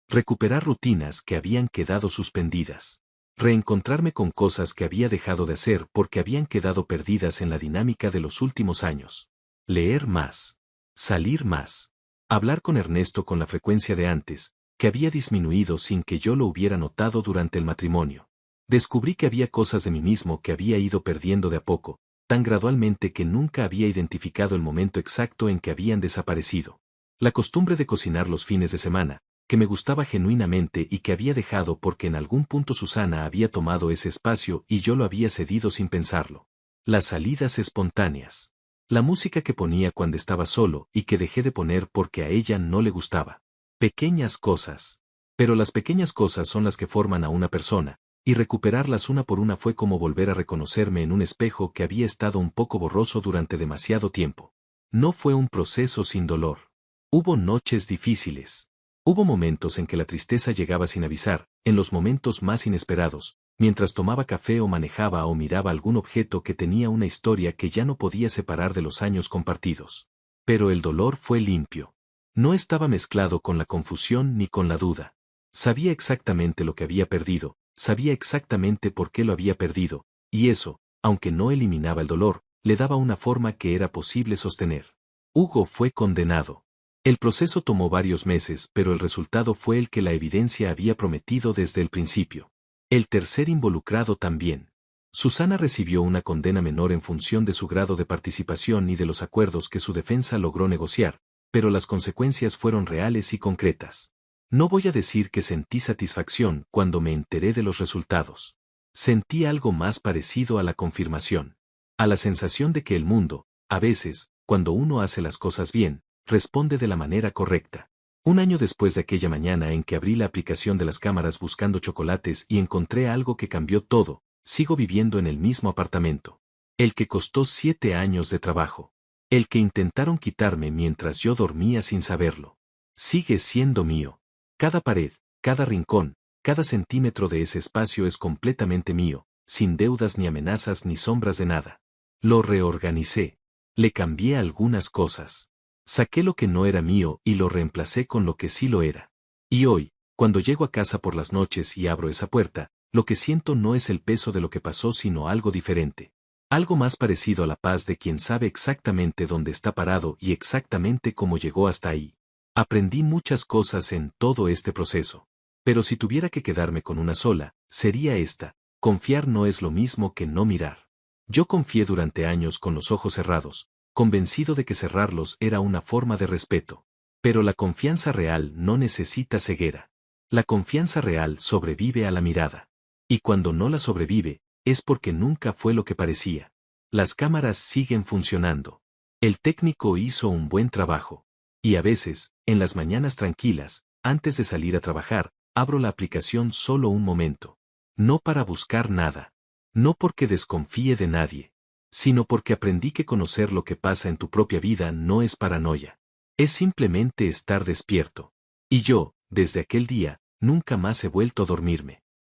Recuperar rutinas que habían quedado suspendidas. Reencontrarme con cosas que había dejado de hacer porque habían quedado perdidas en la dinámica de los últimos años. Leer más. Salir más. Hablar con Ernesto con la frecuencia de antes, que había disminuido sin que yo lo hubiera notado durante el matrimonio. Descubrí que había cosas de mí mismo que había ido perdiendo de a poco, tan gradualmente que nunca había identificado el momento exacto en que habían desaparecido. La costumbre de cocinar los fines de semana, que me gustaba genuinamente y que había dejado porque en algún punto Susana había tomado ese espacio y yo lo había cedido sin pensarlo. Las salidas espontáneas. La música que ponía cuando estaba solo y que dejé de poner porque a ella no le gustaba. Pequeñas cosas. Pero las pequeñas cosas son las que forman a una persona, y recuperarlas una por una fue como volver a reconocerme en un espejo que había estado un poco borroso durante demasiado tiempo. No fue un proceso sin dolor. Hubo noches difíciles. Hubo momentos en que la tristeza llegaba sin avisar, en los momentos más inesperados, mientras tomaba café o manejaba o miraba algún objeto que tenía una historia que ya no podía separar de los años compartidos. Pero el dolor fue limpio. No estaba mezclado con la confusión ni con la duda. Sabía exactamente lo que había perdido, sabía exactamente por qué lo había perdido, y eso, aunque no eliminaba el dolor, le daba una forma que era posible sostener. Hugo fue condenado. El proceso tomó varios meses, pero el resultado fue el que la evidencia había prometido desde el principio. El tercer involucrado también. Susana recibió una condena menor en función de su grado de participación y de los acuerdos que su defensa logró negociar, pero las consecuencias fueron reales y concretas. No voy a decir que sentí satisfacción cuando me enteré de los resultados. Sentí algo más parecido a la confirmación. A la sensación de que el mundo, a veces, cuando uno hace las cosas bien, responde de la manera correcta. Un año después de aquella mañana en que abrí la aplicación de las cámaras buscando chocolates y encontré algo que cambió todo, sigo viviendo en el mismo apartamento. El que costó 7 años de trabajo. El que intentaron quitarme mientras yo dormía sin saberlo. Sigue siendo mío. Cada pared, cada rincón, cada centímetro de ese espacio es completamente mío, sin deudas ni amenazas ni sombras de nada. Lo reorganicé. Le cambié algunas cosas. Saqué lo que no era mío y lo reemplacé con lo que sí lo era. Y hoy, cuando llego a casa por las noches y abro esa puerta, lo que siento no es el peso de lo que pasó sino algo diferente. Algo más parecido a la paz de quien sabe exactamente dónde está parado y exactamente cómo llegó hasta ahí. Aprendí muchas cosas en todo este proceso. Pero si tuviera que quedarme con una sola, sería esta: confiar no es lo mismo que no mirar. Yo confié durante años con los ojos cerrados, convencido de que cerrarlos era una forma de respeto. Pero la confianza real no necesita ceguera. La confianza real sobrevive a la mirada. Y cuando no la sobrevive, es porque nunca fue lo que parecía. Las cámaras siguen funcionando. El técnico hizo un buen trabajo. Y a veces, en las mañanas tranquilas, antes de salir a trabajar, abro la aplicación solo un momento. No para buscar nada. No porque desconfíe de nadie. Sino porque aprendí que conocer lo que pasa en tu propia vida no es paranoia. Es simplemente estar despierto. Y yo, desde aquel día, nunca más he vuelto a dormirme.